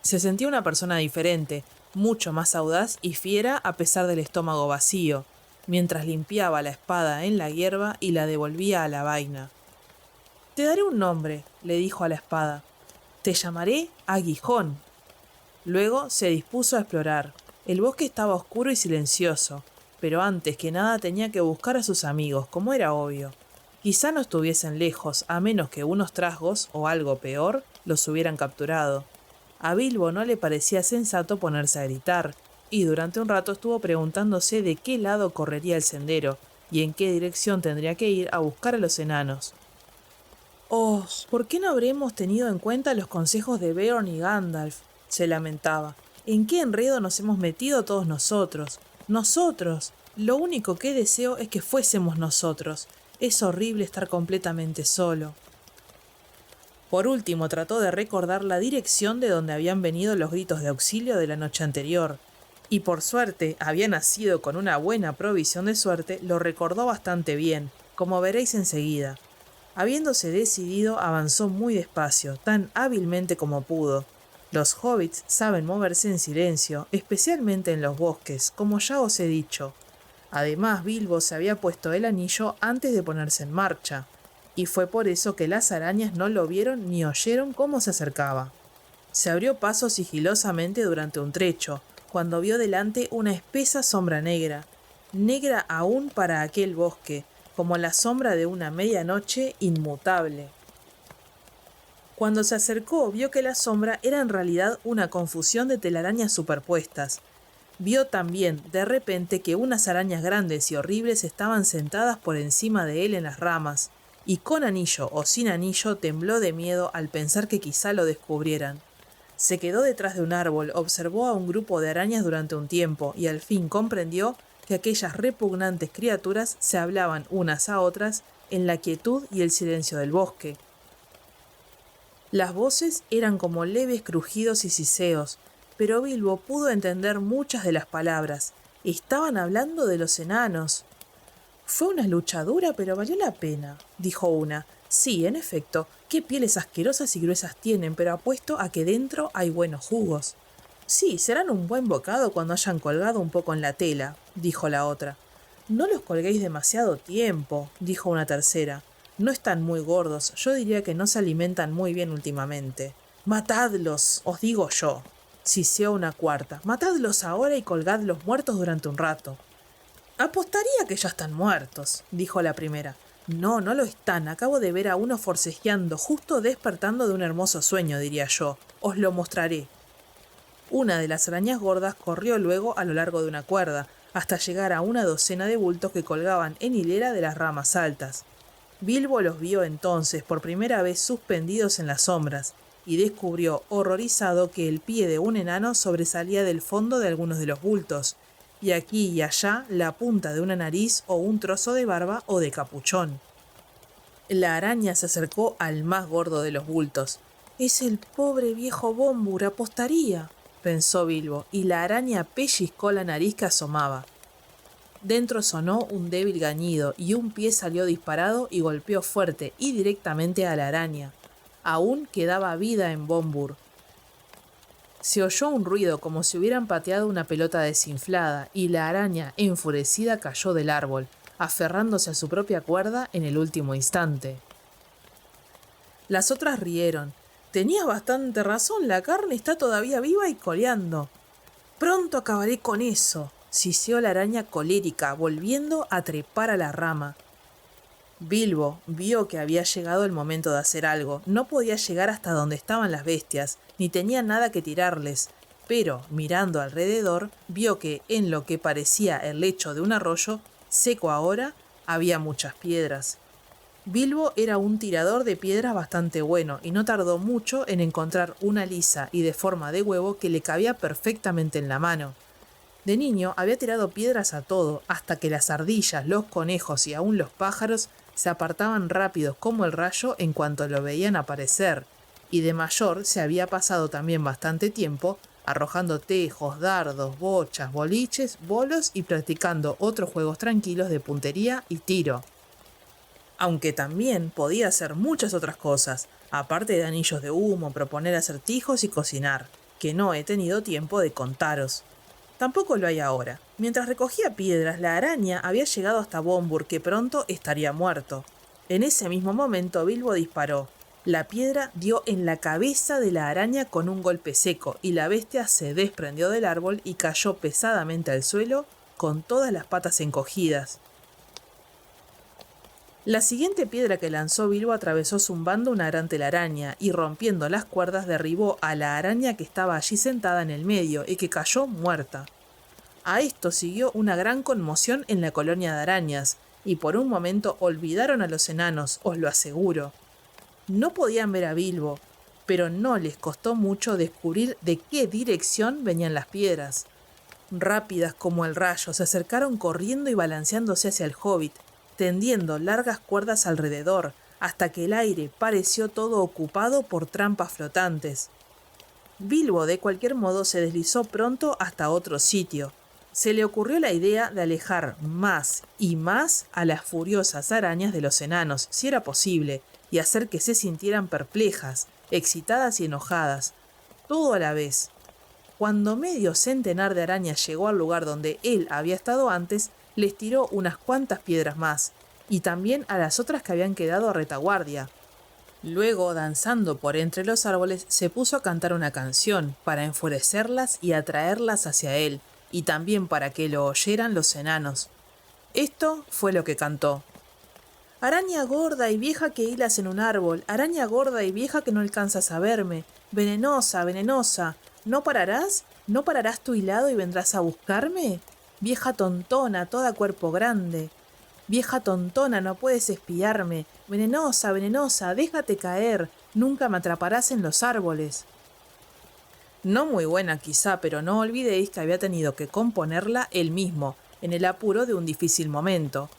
A: Se sentía una persona diferente, mucho más audaz y fiera a pesar del estómago vacío, mientras limpiaba la espada en la hierba y la devolvía a la vaina. «Te daré un nombre», le dijo a la espada. «Te llamaré Aguijón». Luego se dispuso a explorar. El bosque estaba oscuro y silencioso, pero antes que nada tenía que buscar a sus amigos, como era obvio. Quizá no estuviesen lejos, a menos que unos trasgos, o algo peor, los hubieran capturado. A Bilbo no le parecía sensato ponerse a gritar, y durante un rato estuvo preguntándose de qué lado correría el sendero, y en qué dirección tendría que ir a buscar a los enanos. «Oh, ¿por qué no habremos tenido en cuenta los consejos de Beorn y Gandalf?», se lamentaba. «¿En qué enredo nos hemos metido todos nosotros? ¡Nosotros! Lo único que deseo es que fuésemos nosotros. Es horrible estar completamente solo». Por último trató de recordar la dirección de donde habían venido los gritos de auxilio de la noche anterior, y por suerte había nacido con una buena provisión de suerte, lo recordó bastante bien, como veréis enseguida. Habiéndose decidido, avanzó muy despacio, tan hábilmente como pudo. Los hobbits saben moverse en silencio, especialmente en los bosques, como ya os he dicho. Además, Bilbo se había puesto el anillo antes de ponerse en marcha, y fue por eso que las arañas no lo vieron ni oyeron cómo se acercaba. Se abrió paso sigilosamente durante un trecho, cuando vio delante una espesa sombra negra, negra aún para aquel bosque, como la sombra de una medianoche inmutable. Cuando se acercó, vio que la sombra era en realidad una confusión de telarañas superpuestas. Vio también, de repente, que unas arañas grandes y horribles estaban sentadas por encima de él en las ramas, y con anillo o sin anillo tembló de miedo al pensar que quizá lo descubrieran. Se quedó detrás de un árbol, observó a un grupo de arañas durante un tiempo y al fin comprendió que aquellas repugnantes criaturas se hablaban unas a otras en la quietud y el silencio del bosque. Las voces eran como leves crujidos y siseos, pero Bilbo pudo entender muchas de las palabras. Estaban hablando de los enanos. Fue una lucha dura, pero valió la pena, dijo una. Sí, en efecto, qué pieles asquerosas y gruesas tienen, pero apuesto a que dentro hay buenos jugos. Sí, serán un buen bocado cuando hayan colgado un poco en la tela, dijo la otra. No los colguéis demasiado tiempo, dijo una tercera. No están muy gordos, yo diría que no se alimentan muy bien últimamente. Matadlos, os digo yo, siseó una cuarta. Matadlos ahora y colgadlos muertos durante un rato. Apostaría que ya están muertos, dijo la primera. No, no lo están. Acabo de ver a uno forcejeando, justo despertando de un hermoso sueño, diría yo. Os lo mostraré. Una de las arañas gordas corrió luego a lo largo de una cuerda, hasta llegar a una docena de bultos que colgaban en hilera de las ramas altas. Bilbo los vio entonces por primera vez suspendidos en las sombras, y descubrió, horrorizado, que el pie de un enano sobresalía del fondo de algunos de los bultos, y aquí y allá la punta de una nariz o un trozo de barba o de capuchón. La araña se acercó al más gordo de los bultos. «Es el pobre viejo Bombur, apostaría», pensó Bilbo, y la araña pellizcó la nariz que asomaba. Dentro sonó un débil gañido, y un pie salió disparado y golpeó fuerte y directamente a la araña. Aún quedaba vida en Bombur. Se oyó un ruido como si hubieran pateado una pelota desinflada, y la araña, enfurecida, cayó del árbol, aferrándose a su propia cuerda en el último instante. Las otras rieron. «Tenías bastante razón, la carne está todavía viva y coleando». «Pronto acabaré con eso», siseó la araña colérica, volviendo a trepar a la rama. Bilbo vio que había llegado el momento de hacer algo. No podía llegar hasta donde estaban las bestias, ni tenía nada que tirarles, pero, mirando alrededor, vio que, en lo que parecía el lecho de un arroyo, seco ahora, había muchas piedras. Bilbo era un tirador de piedras bastante bueno, y no tardó mucho en encontrar una lisa y de forma de huevo que le cabía perfectamente en la mano. De niño había tirado piedras a todo, hasta que las ardillas, los conejos y aún los pájaros se apartaban rápidos como el rayo en cuanto lo veían aparecer, y de mayor se había pasado también bastante tiempo arrojando tejos, dardos, bochas, boliches, bolos y practicando otros juegos tranquilos de puntería y tiro. Aunque también podía hacer muchas otras cosas, aparte de anillos de humo, proponer acertijos y cocinar, que no he tenido tiempo de contaros. Tampoco lo hay ahora. Mientras recogía piedras, la araña había llegado hasta Bombur, que pronto estaría muerto. En ese mismo momento Bilbo disparó. La piedra dio en la cabeza de la araña con un golpe seco, y la bestia se desprendió del árbol y cayó pesadamente al suelo con todas las patas encogidas. La siguiente piedra que lanzó Bilbo atravesó zumbando una gran telaraña y rompiendo las cuerdas derribó a la araña que estaba allí sentada en el medio y que cayó muerta. A esto siguió una gran conmoción en la colonia de arañas, y por un momento olvidaron a los enanos, os lo aseguro. No podían ver a Bilbo, pero no les costó mucho descubrir de qué dirección venían las piedras. Rápidas como el rayo, se acercaron corriendo y balanceándose hacia el hobbit, tendiendo largas cuerdas alrededor, hasta que el aire pareció todo ocupado por trampas flotantes. Bilbo, de cualquier modo, se deslizó pronto hasta otro sitio. Se le ocurrió la idea de alejar más y más a las furiosas arañas de los enanos, si era posible, y hacer que se sintieran perplejas, excitadas y enojadas, todo a la vez. Cuando medio centenar de arañas llegó al lugar donde él había estado antes, les tiró unas cuantas piedras más, y también a las otras que habían quedado a retaguardia. Luego, danzando por entre los árboles, se puso a cantar una canción para enfurecerlas y atraerlas hacia él, y también para que lo oyeran los enanos. Esto fue lo que cantó. Araña gorda y vieja que hilas en un árbol, araña gorda y vieja que no alcanzas a verme, venenosa, venenosa, ¿no pararás? ¿No pararás tu hilado y vendrás a buscarme? Vieja tontona, toda cuerpo grande. Vieja tontona, no puedes espiarme. Venenosa, venenosa, déjate caer. Nunca me atraparás en los árboles. No muy buena quizá, pero no olvidéis que había tenido que componerla él mismo, en el apuro de un difícil momento.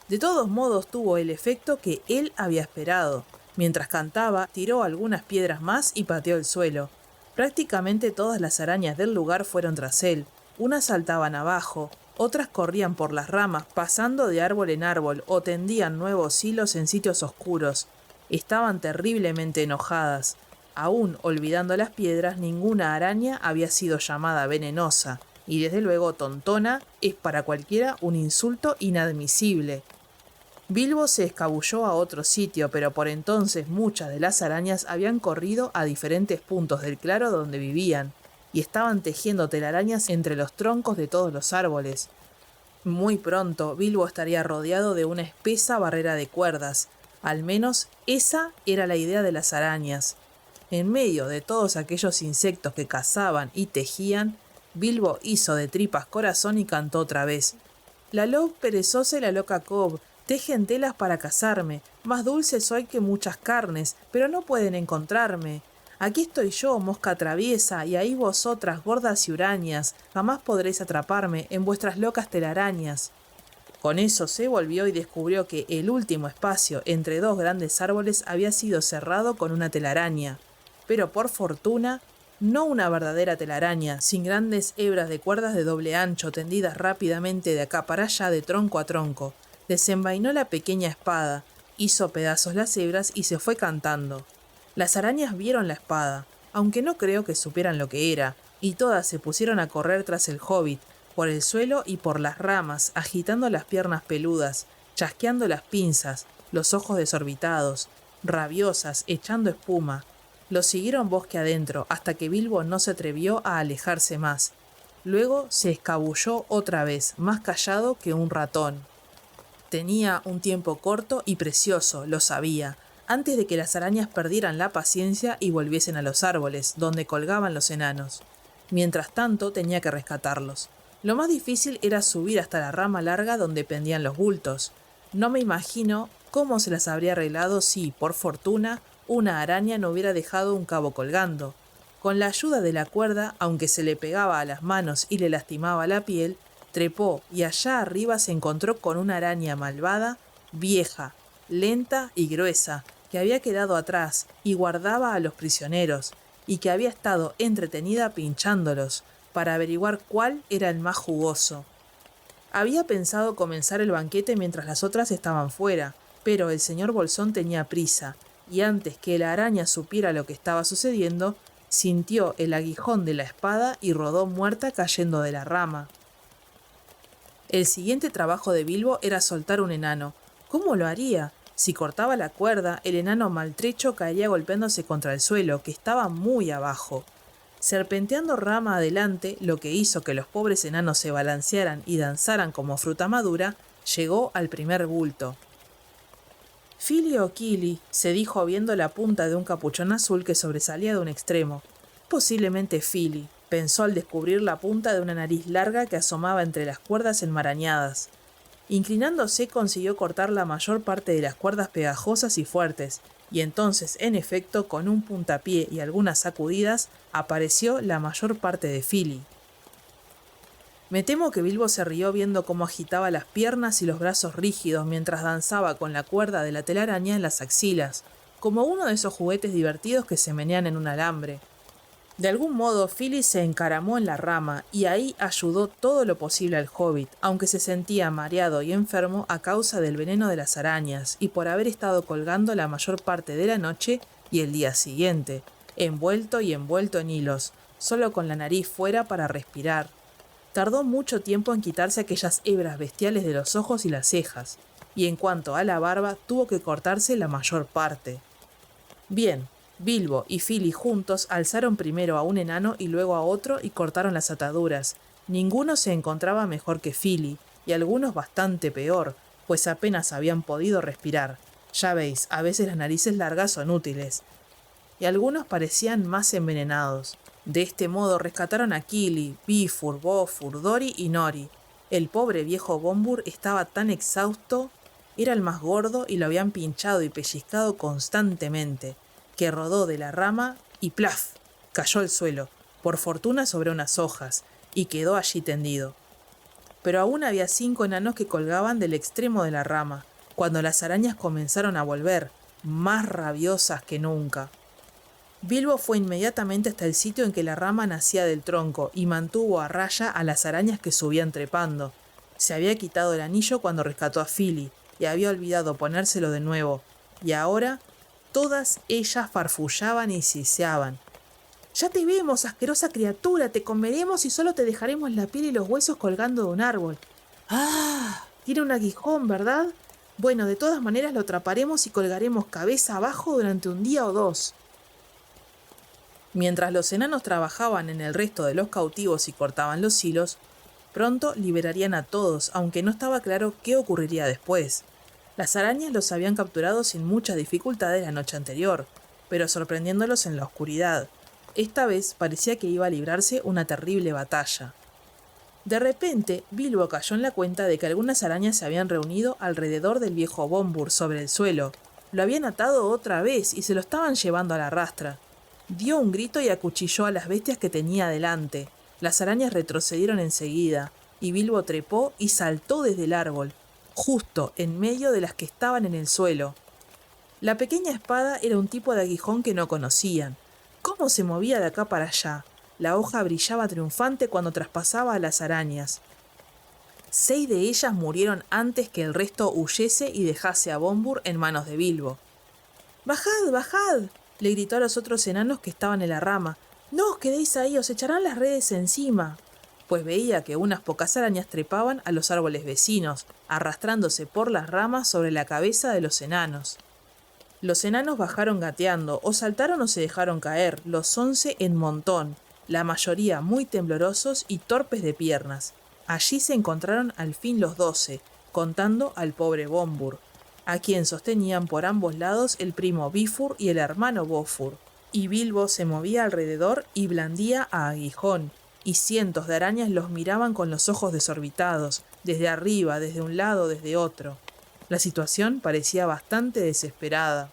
A: De todos modos tuvo el efecto que él había esperado. Mientras cantaba, tiró algunas piedras más y pateó el suelo. Prácticamente todas las arañas del lugar fueron tras él. Unas saltaban abajo, otras corrían por las ramas, pasando de árbol en árbol, o tendían nuevos hilos en sitios oscuros. Estaban terriblemente enojadas. Aún olvidando las piedras, ninguna araña había sido llamada venenosa, y desde luego tontona es para cualquiera un insulto inadmisible. Bilbo se escabulló a otro sitio, pero por entonces muchas de las arañas habían corrido a diferentes puntos del claro donde vivían, y estaban tejiendo telarañas entre los troncos de todos los árboles. Muy pronto Bilbo estaría rodeado de una espesa barrera de cuerdas. Al menos esa era la idea de las arañas. En medio de todos aquellos insectos que cazaban y tejían, Bilbo hizo de tripas corazón y cantó otra vez. La lob perezosa y la loca cob tejen telas para cazarme, más dulce soy que muchas carnes, pero no pueden encontrarme. Aquí estoy yo, mosca traviesa, y ahí vosotras, gordas y hurañas, jamás podréis atraparme en vuestras locas telarañas. Con eso se volvió y descubrió que el último espacio entre dos grandes árboles había sido cerrado con una telaraña. Pero por fortuna, no una verdadera telaraña, sin grandes hebras de cuerdas de doble ancho tendidas rápidamente de acá para allá de tronco a tronco. Desenvainó la pequeña espada, hizo pedazos las hebras y se fue cantando. Las arañas vieron la espada, aunque no creo que supieran lo que era, y todas se pusieron a correr tras el hobbit, por el suelo y por las ramas, agitando las piernas peludas, chasqueando las pinzas, los ojos desorbitados, rabiosas, echando espuma. Lo siguieron bosque adentro, hasta que Bilbo no se atrevió a alejarse más. Luego se escabulló otra vez, más callado que un ratón. Tenía un tiempo corto y precioso, lo sabía, antes de que las arañas perdieran la paciencia y volviesen a los árboles, donde colgaban los enanos. Mientras tanto tenía que rescatarlos. Lo más difícil era subir hasta la rama larga donde pendían los bultos. No me imagino cómo se las habría arreglado si, por fortuna, una araña no hubiera dejado un cabo colgando. Con la ayuda de la cuerda, aunque se le pegaba a las manos y le lastimaba la piel, trepó y allá arriba se encontró con una araña malvada, vieja, lenta y gruesa, que había quedado atrás y guardaba a los prisioneros, y que había estado entretenida pinchándolos, para averiguar cuál era el más jugoso. Había pensado comenzar el banquete mientras las otras estaban fuera, pero el señor Bolsón tenía prisa, y antes que la araña supiera lo que estaba sucediendo, sintió el aguijón de la espada y rodó muerta cayendo de la rama. El siguiente trabajo de Bilbo era soltar un enano. ¿Cómo lo haría? Si cortaba la cuerda, el enano maltrecho caería golpeándose contra el suelo, que estaba muy abajo. Serpenteando rama adelante, lo que hizo que los pobres enanos se balancearan y danzaran como fruta madura, llegó al primer bulto. «Fili o Kili», se dijo viendo la punta de un capuchón azul que sobresalía de un extremo. «Posiblemente Fili», pensó al descubrir la punta de una nariz larga que asomaba entre las cuerdas enmarañadas. Inclinándose consiguió cortar la mayor parte de las cuerdas pegajosas y fuertes, y entonces, en efecto, con un puntapié y algunas sacudidas, apareció la mayor parte de Fili. Me temo que Bilbo se rió viendo cómo agitaba las piernas y los brazos rígidos mientras danzaba con la cuerda de la telaraña en las axilas, como uno de esos juguetes divertidos que se menean en un alambre. De algún modo, Fili se encaramó en la rama y ahí ayudó todo lo posible al hobbit, aunque se sentía mareado y enfermo a causa del veneno de las arañas y por haber estado colgando la mayor parte de la noche y el día siguiente, envuelto y envuelto en hilos, solo con la nariz fuera para respirar. Tardó mucho tiempo en quitarse aquellas hebras bestiales de los ojos y las cejas, y en cuanto a la barba, tuvo que cortarse la mayor parte. Bien, Bilbo y Fili juntos alzaron primero a un enano y luego a otro y cortaron las ataduras. Ninguno se encontraba mejor que Fili, y algunos bastante peor, pues apenas habían podido respirar. Ya veis, a veces las narices largas son útiles. Y algunos parecían más envenenados. De este modo rescataron a Kili, Bifur, Bofur, Dori y Nori. El pobre viejo Bombur estaba tan exhausto, era el más gordo y lo habían pinchado y pellizcado constantemente, que rodó de la rama y ¡plaf! Cayó al suelo, por fortuna sobre unas hojas, y quedó allí tendido. Pero aún había 5 enanos que colgaban del extremo de la rama, cuando las arañas comenzaron a volver, más rabiosas que nunca. Bilbo fue inmediatamente hasta el sitio en que la rama nacía del tronco y mantuvo a raya a las arañas que subían trepando. Se había quitado el anillo cuando rescató a Fili y había olvidado ponérselo de nuevo, y ahora todas ellas farfullaban y siseaban. «Ya te vemos, asquerosa criatura, te comeremos y solo te dejaremos la piel y los huesos colgando de un árbol». «¡Ah! Tiene un aguijón, ¿verdad? Bueno, de todas maneras lo atraparemos y colgaremos cabeza abajo durante un día o 2». Mientras los enanos trabajaban en el resto de los cautivos y cortaban los hilos, pronto liberarían a todos, aunque no estaba claro qué ocurriría después. Las arañas los habían capturado sin muchas dificultades la noche anterior, pero sorprendiéndolos en la oscuridad. Esta vez parecía que iba a librarse una terrible batalla. De repente, Bilbo cayó en la cuenta de que algunas arañas se habían reunido alrededor del viejo Bombur sobre el suelo. Lo habían atado otra vez y se lo estaban llevando a la rastra. Dio un grito y acuchilló a las bestias que tenía delante. Las arañas retrocedieron enseguida, y Bilbo trepó y saltó desde el árbol, justo en medio de las que estaban en el suelo. La pequeña espada era un tipo de aguijón que no conocían. ¿Cómo se movía de acá para allá? La hoja brillaba triunfante cuando traspasaba a las arañas. 6 de ellas murieron antes que el resto huyese y dejase a Bombur en manos de Bilbo. «¡Bajad, bajad!», le gritó a los otros enanos que estaban en la rama. «No os quedéis ahí, os echarán las redes encima», pues veía que unas pocas arañas trepaban a los árboles vecinos, arrastrándose por las ramas sobre la cabeza de los enanos. Los enanos bajaron gateando, o saltaron o se dejaron caer, los 11 en montón, la mayoría muy temblorosos y torpes de piernas. Allí se encontraron al fin los 12, contando al pobre Bombur, a quien sostenían por ambos lados el primo Bifur y el hermano Bofur, y Bilbo se movía alrededor y blandía a aguijón, y cientos de arañas los miraban con los ojos desorbitados, desde arriba, desde un lado, desde otro. La situación parecía bastante desesperada.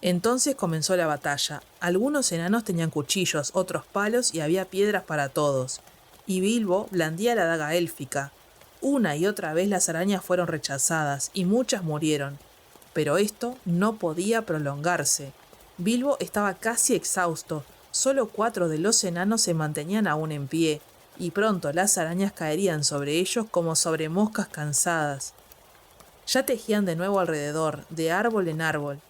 A: Entonces comenzó la batalla. Algunos enanos tenían cuchillos, otros palos y había piedras para todos, y Bilbo blandía la daga élfica. Una y otra vez las arañas fueron rechazadas y muchas murieron, pero esto no podía prolongarse. Bilbo estaba casi exhausto, solo 4 de los enanos se mantenían aún en pie, y pronto las arañas caerían sobre ellos como sobre moscas cansadas. Ya tejían de nuevo alrededor, de árbol en árbol.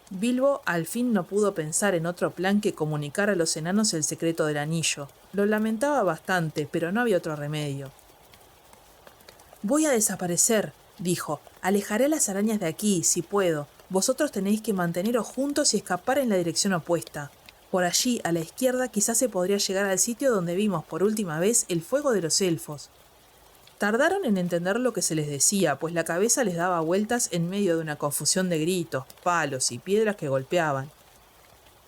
A: Bilbo al fin no pudo pensar en otro plan que comunicar a los enanos el secreto del anillo. Lo lamentaba bastante, pero no había otro remedio. «Voy a desaparecer», dijo. «Alejaré a las arañas de aquí, si puedo. Vosotros tenéis que manteneros juntos y escapar en la dirección opuesta. Por allí, a la izquierda, quizás se podría llegar al sitio donde vimos por última vez el fuego de los elfos». Tardaron en entender lo que se les decía, pues la cabeza les daba vueltas en medio de una confusión de gritos, palos y piedras que golpeaban.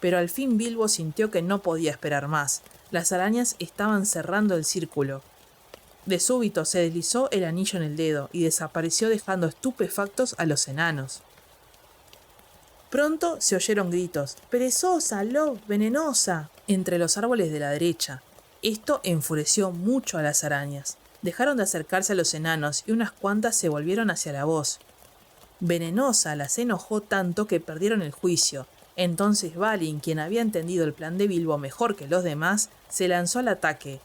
A: Pero al fin Bilbo sintió que no podía esperar más. Las arañas estaban cerrando el círculo. De súbito se deslizó el anillo en el dedo y desapareció dejando estupefactos a los enanos. Pronto se oyeron gritos: «¡Perezosa, Lob, venenosa!» entre los árboles de la derecha. Esto enfureció mucho a las arañas. Dejaron de acercarse a los enanos y unas cuantas se volvieron hacia la voz. Venenosa las enojó tanto que perdieron el juicio. Entonces Balin, quien había entendido el plan de Bilbo mejor que los demás, se lanzó al ataque.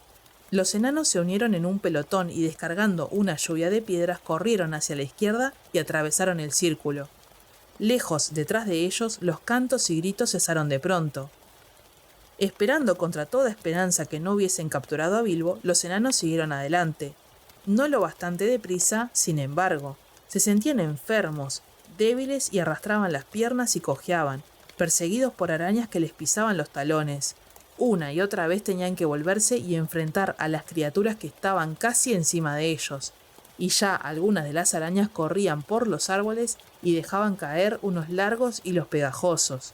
A: Los enanos se unieron en un pelotón y descargando una lluvia de piedras corrieron hacia la izquierda y atravesaron el círculo. Lejos, detrás de ellos, los cantos y gritos cesaron de pronto. Esperando contra toda esperanza que no hubiesen capturado a Bilbo, los enanos siguieron adelante. No lo bastante deprisa, sin embargo. Se sentían enfermos, débiles y arrastraban las piernas y cojeaban, perseguidos por arañas que les pisaban los talones. Una y otra vez tenían que volverse y enfrentar a las criaturas que estaban casi encima de ellos. Y ya algunas de las arañas corrían por los árboles y dejaban caer unos largos hilos pegajosos.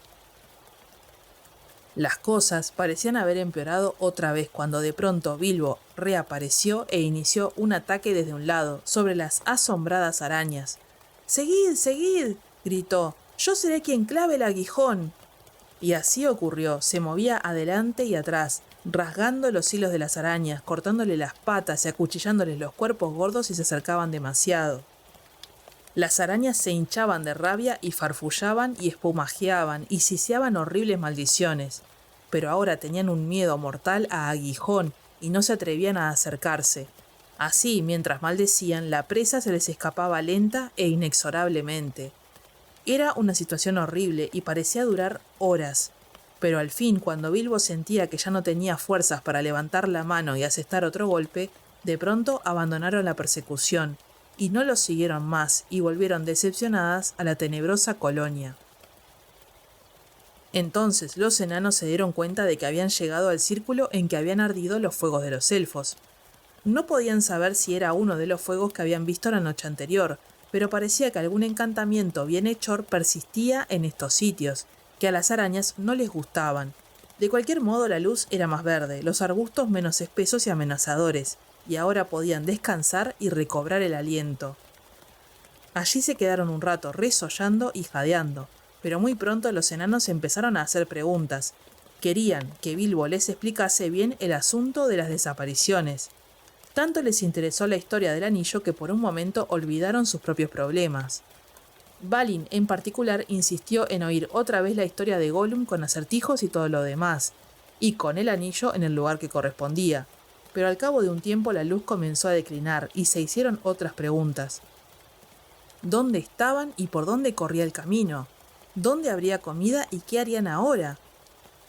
A: Las cosas parecían haber empeorado otra vez cuando de pronto Bilbo reapareció e inició un ataque desde un lado sobre las asombradas arañas. ¡Seguid, seguid!, gritó. ¡Yo seré quien clave el aguijón! Y así ocurrió. Se movía adelante y atrás, rasgando los hilos de las arañas, cortándole las patas y acuchillándoles los cuerpos gordos si se acercaban demasiado. Las arañas se hinchaban de rabia y farfullaban y espumajeaban y siseaban horribles maldiciones, pero ahora tenían un miedo mortal a Aguijón y no se atrevían a acercarse. Así, mientras maldecían, la presa se les escapaba lenta e inexorablemente. Era una situación horrible y parecía durar horas, pero al fin, cuando Bilbo sentía que ya no tenía fuerzas para levantar la mano y asestar otro golpe, de pronto abandonaron la persecución, y no los siguieron más y volvieron decepcionadas a la tenebrosa colonia. Entonces los enanos se dieron cuenta de que habían llegado al círculo en que habían ardido los fuegos de los elfos. No podían saber si era uno de los fuegos que habían visto la noche anterior, pero parecía que algún encantamiento bienhechor persistía en estos sitios, que a las arañas no les gustaban. De cualquier modo la luz era más verde, los arbustos menos espesos y amenazadores, y ahora podían descansar y recobrar el aliento. Allí se quedaron un rato resollando y jadeando, pero muy pronto los enanos empezaron a hacer preguntas. Querían que Bilbo les explicase bien el asunto de las desapariciones. Tanto les interesó la historia del anillo que por un momento olvidaron sus propios problemas. Balin en particular insistió en oír otra vez la historia de Gollum con acertijos y todo lo demás, y con el anillo en el lugar que correspondía. Pero al cabo de un tiempo la luz comenzó a declinar y se hicieron otras preguntas. ¿Dónde estaban y por dónde corría el camino? ¿Dónde habría comida y qué harían ahora?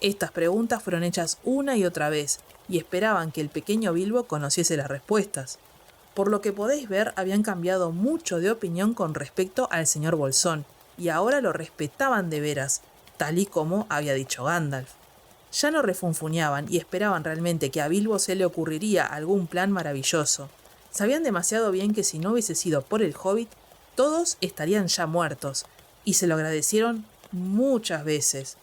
A: Estas preguntas fueron hechas una y otra vez, y esperaban que el pequeño Bilbo conociese las respuestas. Por lo que podéis ver, habían cambiado mucho de opinión con respecto al señor Bolsón, y ahora lo respetaban de veras, tal y como había dicho Gandalf. Ya no refunfuñaban y esperaban realmente que a Bilbo se le ocurriría algún plan maravilloso. Sabían demasiado bien que si no hubiese sido por el Hobbit, todos estarían ya muertos, y se lo agradecieron muchas veces.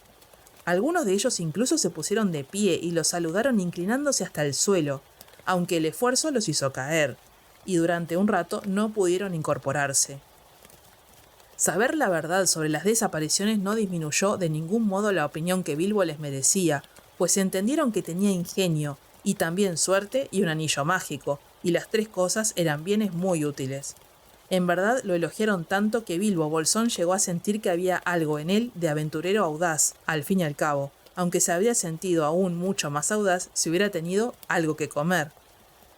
A: Algunos de ellos incluso se pusieron de pie y lo saludaron inclinándose hasta el suelo, aunque el esfuerzo los hizo caer, y durante un rato no pudieron incorporarse. Saber la verdad sobre las desapariciones no disminuyó de ningún modo la opinión que Bilbo les merecía, pues entendieron que tenía ingenio, y también suerte y un anillo mágico, y las tres cosas eran bienes muy útiles. En verdad lo elogiaron tanto que Bilbo Bolsón llegó a sentir que había algo en él de aventurero audaz, al fin y al cabo, aunque se habría sentido aún mucho más audaz si hubiera tenido algo que comer.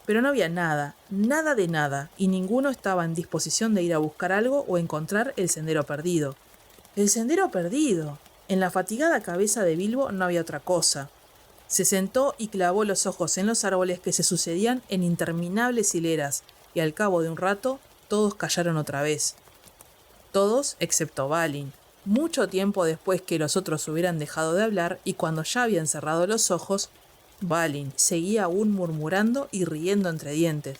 A: Pero no había nada, nada de nada, y ninguno estaba en disposición de ir a buscar algo o encontrar el sendero perdido. ¡El sendero perdido! En la fatigada cabeza de Bilbo no había otra cosa. Se sentó y clavó los ojos en los árboles que se sucedían en interminables hileras, y al cabo de un rato todos callaron otra vez. Todos excepto Balin. Mucho tiempo después que los otros hubieran dejado de hablar y cuando ya habían cerrado los ojos, Balin seguía aún murmurando y riendo entre dientes.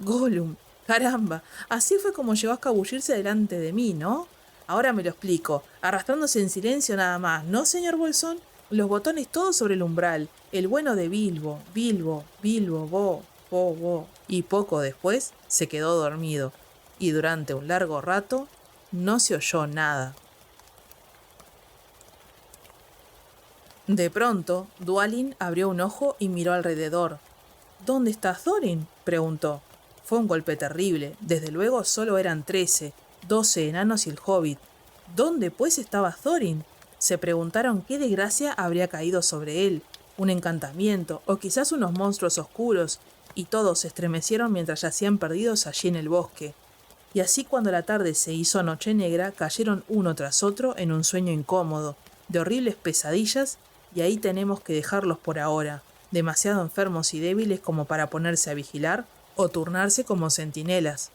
A: Gollum, caramba, así fue como llegó a escabullirse delante de mí, ¿no? Ahora me lo explico, arrastrándose en silencio nada más, ¿no, señor Bolsón? Los botones todos sobre el umbral, el bueno de Bilbo, Bilbo, Bilbo, bo, y poco después se quedó dormido, y durante un largo rato no se oyó nada. De pronto, Dwalin abrió un ojo y miró alrededor. ¿Dónde está Thorin?, preguntó. Fue un golpe terrible. Desde luego solo eran 13, 12 enanos y el hobbit. ¿Dónde pues estaba Thorin? Se preguntaron qué desgracia habría caído sobre él, un encantamiento o quizás unos monstruos oscuros, y todos se estremecieron mientras yacían perdidos allí en el bosque. Y así cuando la tarde se hizo noche negra, cayeron uno tras otro en un sueño incómodo, de horribles pesadillas, y ahí tenemos que dejarlos por ahora, demasiado enfermos y débiles como para ponerse a vigilar o turnarse como centinelas.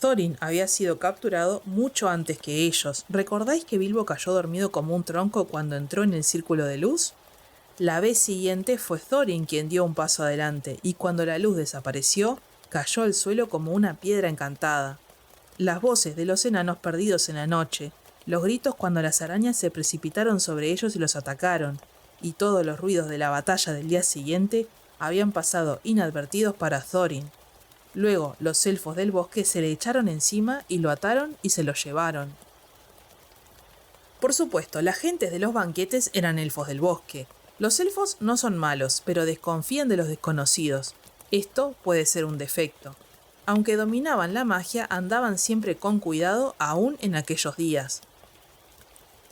A: Thorin había sido capturado mucho antes que ellos. ¿Recordáis que Bilbo cayó dormido como un tronco cuando entró en el círculo de luz? La vez siguiente fue Thorin quien dio un paso adelante, y cuando la luz desapareció, cayó al suelo como una piedra encantada. Las voces de los enanos perdidos en la noche, los gritos cuando las arañas se precipitaron sobre ellos y los atacaron, y todos los ruidos de la batalla del día siguiente habían pasado inadvertidos para Thorin. Luego los elfos del bosque se le echaron encima y lo ataron y se lo llevaron. Por supuesto, las gentes de los banquetes eran elfos del bosque. Los elfos no son malos, pero desconfían de los desconocidos. Esto puede ser un defecto. Aunque dominaban la magia, andaban siempre con cuidado aún en aquellos días.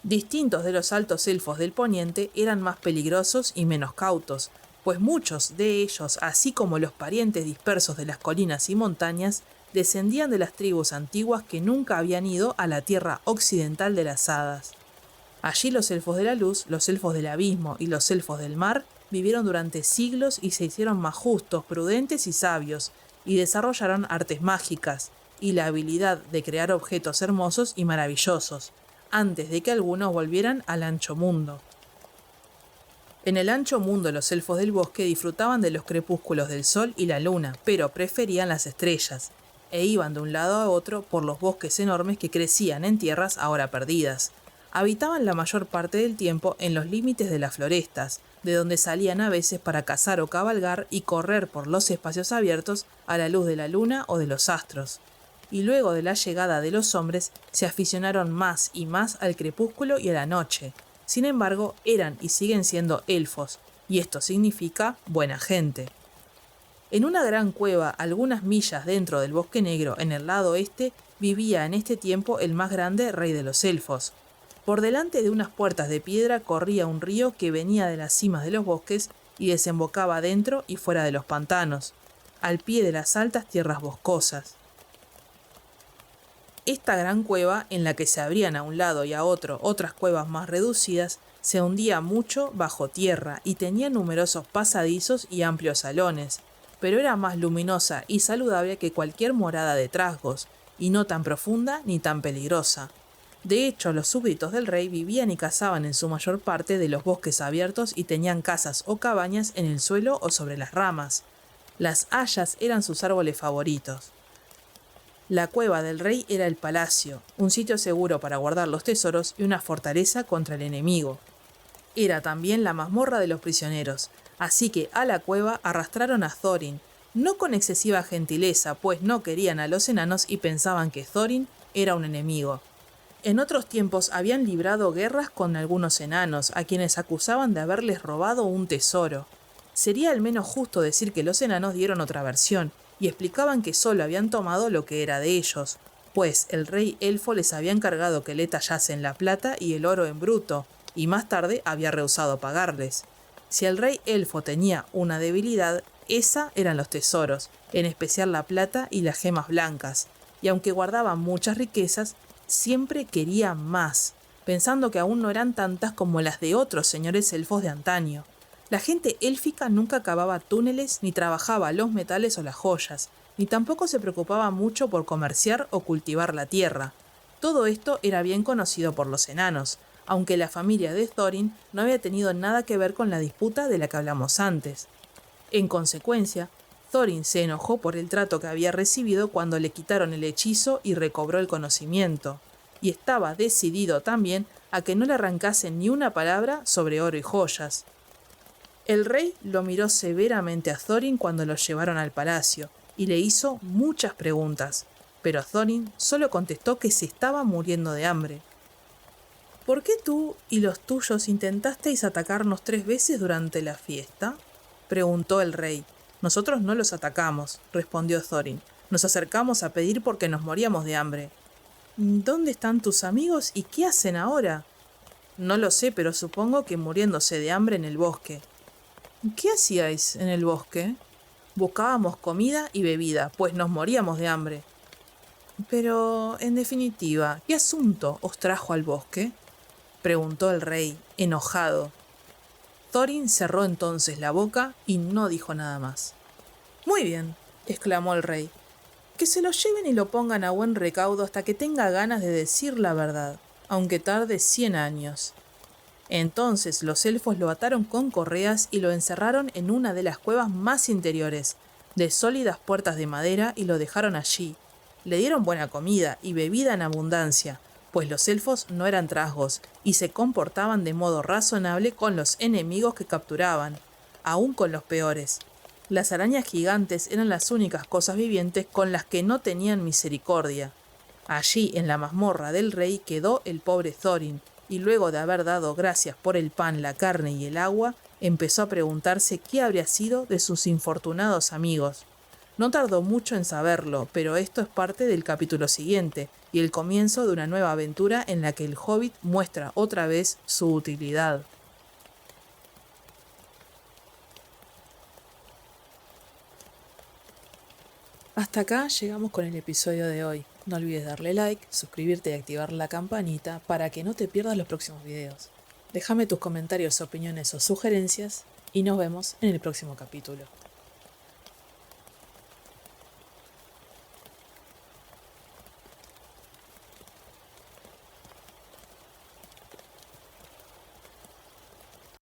A: Distintos de los altos elfos del poniente, eran más peligrosos y menos cautos, pues muchos de ellos, así como los parientes dispersos de las colinas y montañas, descendían de las tribus antiguas que nunca habían ido a la tierra occidental de las hadas. Allí los elfos de la luz, los elfos del abismo y los elfos del mar vivieron durante siglos y se hicieron más justos, prudentes y sabios, y desarrollaron artes mágicas y la habilidad de crear objetos hermosos y maravillosos, antes de que algunos volvieran al ancho mundo. En el ancho mundo los elfos del bosque disfrutaban de los crepúsculos del sol y la luna, pero preferían las estrellas, e iban de un lado a otro por los bosques enormes que crecían en tierras ahora perdidas. Habitaban la mayor parte del tiempo en los límites de las florestas, de donde salían a veces para cazar o cabalgar y correr por los espacios abiertos a la luz de la luna o de los astros. Y luego de la llegada de los hombres, se aficionaron más y más al crepúsculo y a la noche. Sin embargo, eran y siguen siendo elfos, y esto significa buena gente. En una gran cueva, algunas millas dentro del Bosque Negro, en el lado este, vivía en este tiempo el más grande rey de los elfos. Por delante de unas puertas de piedra corría un río que venía de las cimas de los bosques y desembocaba dentro y fuera de los pantanos, al pie de las altas tierras boscosas. Esta gran cueva, en la que se abrían a un lado y a otro otras cuevas más reducidas, se hundía mucho bajo tierra y tenía numerosos pasadizos y amplios salones, pero era más luminosa y saludable que cualquier morada de trasgos, y no tan profunda ni tan peligrosa. De hecho, los súbditos del rey vivían y cazaban en su mayor parte de los bosques abiertos y tenían casas o cabañas en el suelo o sobre las ramas. Las hayas eran sus árboles favoritos. La cueva del rey era el palacio, un sitio seguro para guardar los tesoros y una fortaleza contra el enemigo. Era también la mazmorra de los prisioneros, así que a la cueva arrastraron a Thorin, no con excesiva gentileza, pues no querían a los enanos y pensaban que Thorin era un enemigo. En otros tiempos habían librado guerras con algunos enanos, a quienes acusaban de haberles robado un tesoro. Sería al menos justo decir que los enanos dieron otra versión, y explicaban que solo habían tomado lo que era de ellos, pues el rey elfo les había encargado que le tallasen la plata y el oro en bruto, y más tarde había rehusado pagarles. Si el rey elfo tenía una debilidad, esa eran los tesoros, en especial la plata y las gemas blancas, y aunque guardaban muchas riquezas, siempre quería más, pensando que aún no eran tantas como las de otros señores elfos de antaño. La gente élfica nunca cavaba túneles ni trabajaba los metales o las joyas, ni tampoco se preocupaba mucho por comerciar o cultivar la tierra. Todo esto era bien conocido por los enanos, aunque la familia de Thorin no había tenido nada que ver con la disputa de la que hablamos antes. En consecuencia, Thorin se enojó por el trato que había recibido cuando le quitaron el hechizo y recobró el conocimiento, y estaba decidido también a que no le arrancasen ni una palabra sobre oro y joyas. El rey lo miró severamente a Thorin cuando lo llevaron al palacio y le hizo muchas preguntas, pero Thorin solo contestó que se estaba muriendo de hambre. ¿Por qué tú y los tuyos intentasteis atacarnos 3 veces durante la fiesta?, preguntó el rey. Nosotros no los atacamos, respondió Thorin. Nos acercamos a pedir porque nos moríamos de hambre. ¿Dónde están tus amigos y qué hacen ahora? No lo sé, pero supongo que muriéndose de hambre en el bosque. ¿Qué hacíais en el bosque? Buscábamos comida y bebida, pues nos moríamos de hambre. Pero, en definitiva, ¿qué asunto os trajo al bosque? preguntó el rey, enojado. Thorin cerró entonces la boca y no dijo nada más. Muy bien, exclamó el rey. Que se lo lleven y lo pongan a buen recaudo hasta que tenga ganas de decir la verdad, aunque tarde 100 años. Entonces los elfos lo ataron con correas y lo encerraron en una de las cuevas más interiores, de sólidas puertas de madera, y lo dejaron allí. Le dieron buena comida y bebida en abundancia, pues los elfos no eran trasgos y se comportaban de modo razonable con los enemigos que capturaban, aun con los peores. Las arañas gigantes eran las únicas cosas vivientes con las que no tenían misericordia. Allí, en la mazmorra del rey, quedó el pobre Thorin, y luego de haber dado gracias por el pan, la carne y el agua, empezó a preguntarse qué habría sido de sus infortunados amigos. No tardó mucho en saberlo, pero esto es parte del capítulo siguiente, y el comienzo de una nueva aventura en la que el hobbit muestra otra vez su utilidad. Hasta acá llegamos con el episodio de hoy. No olvides darle like, suscribirte y activar la campanita para que no te pierdas los próximos videos. Déjame tus comentarios, opiniones o sugerencias y nos vemos en el próximo capítulo.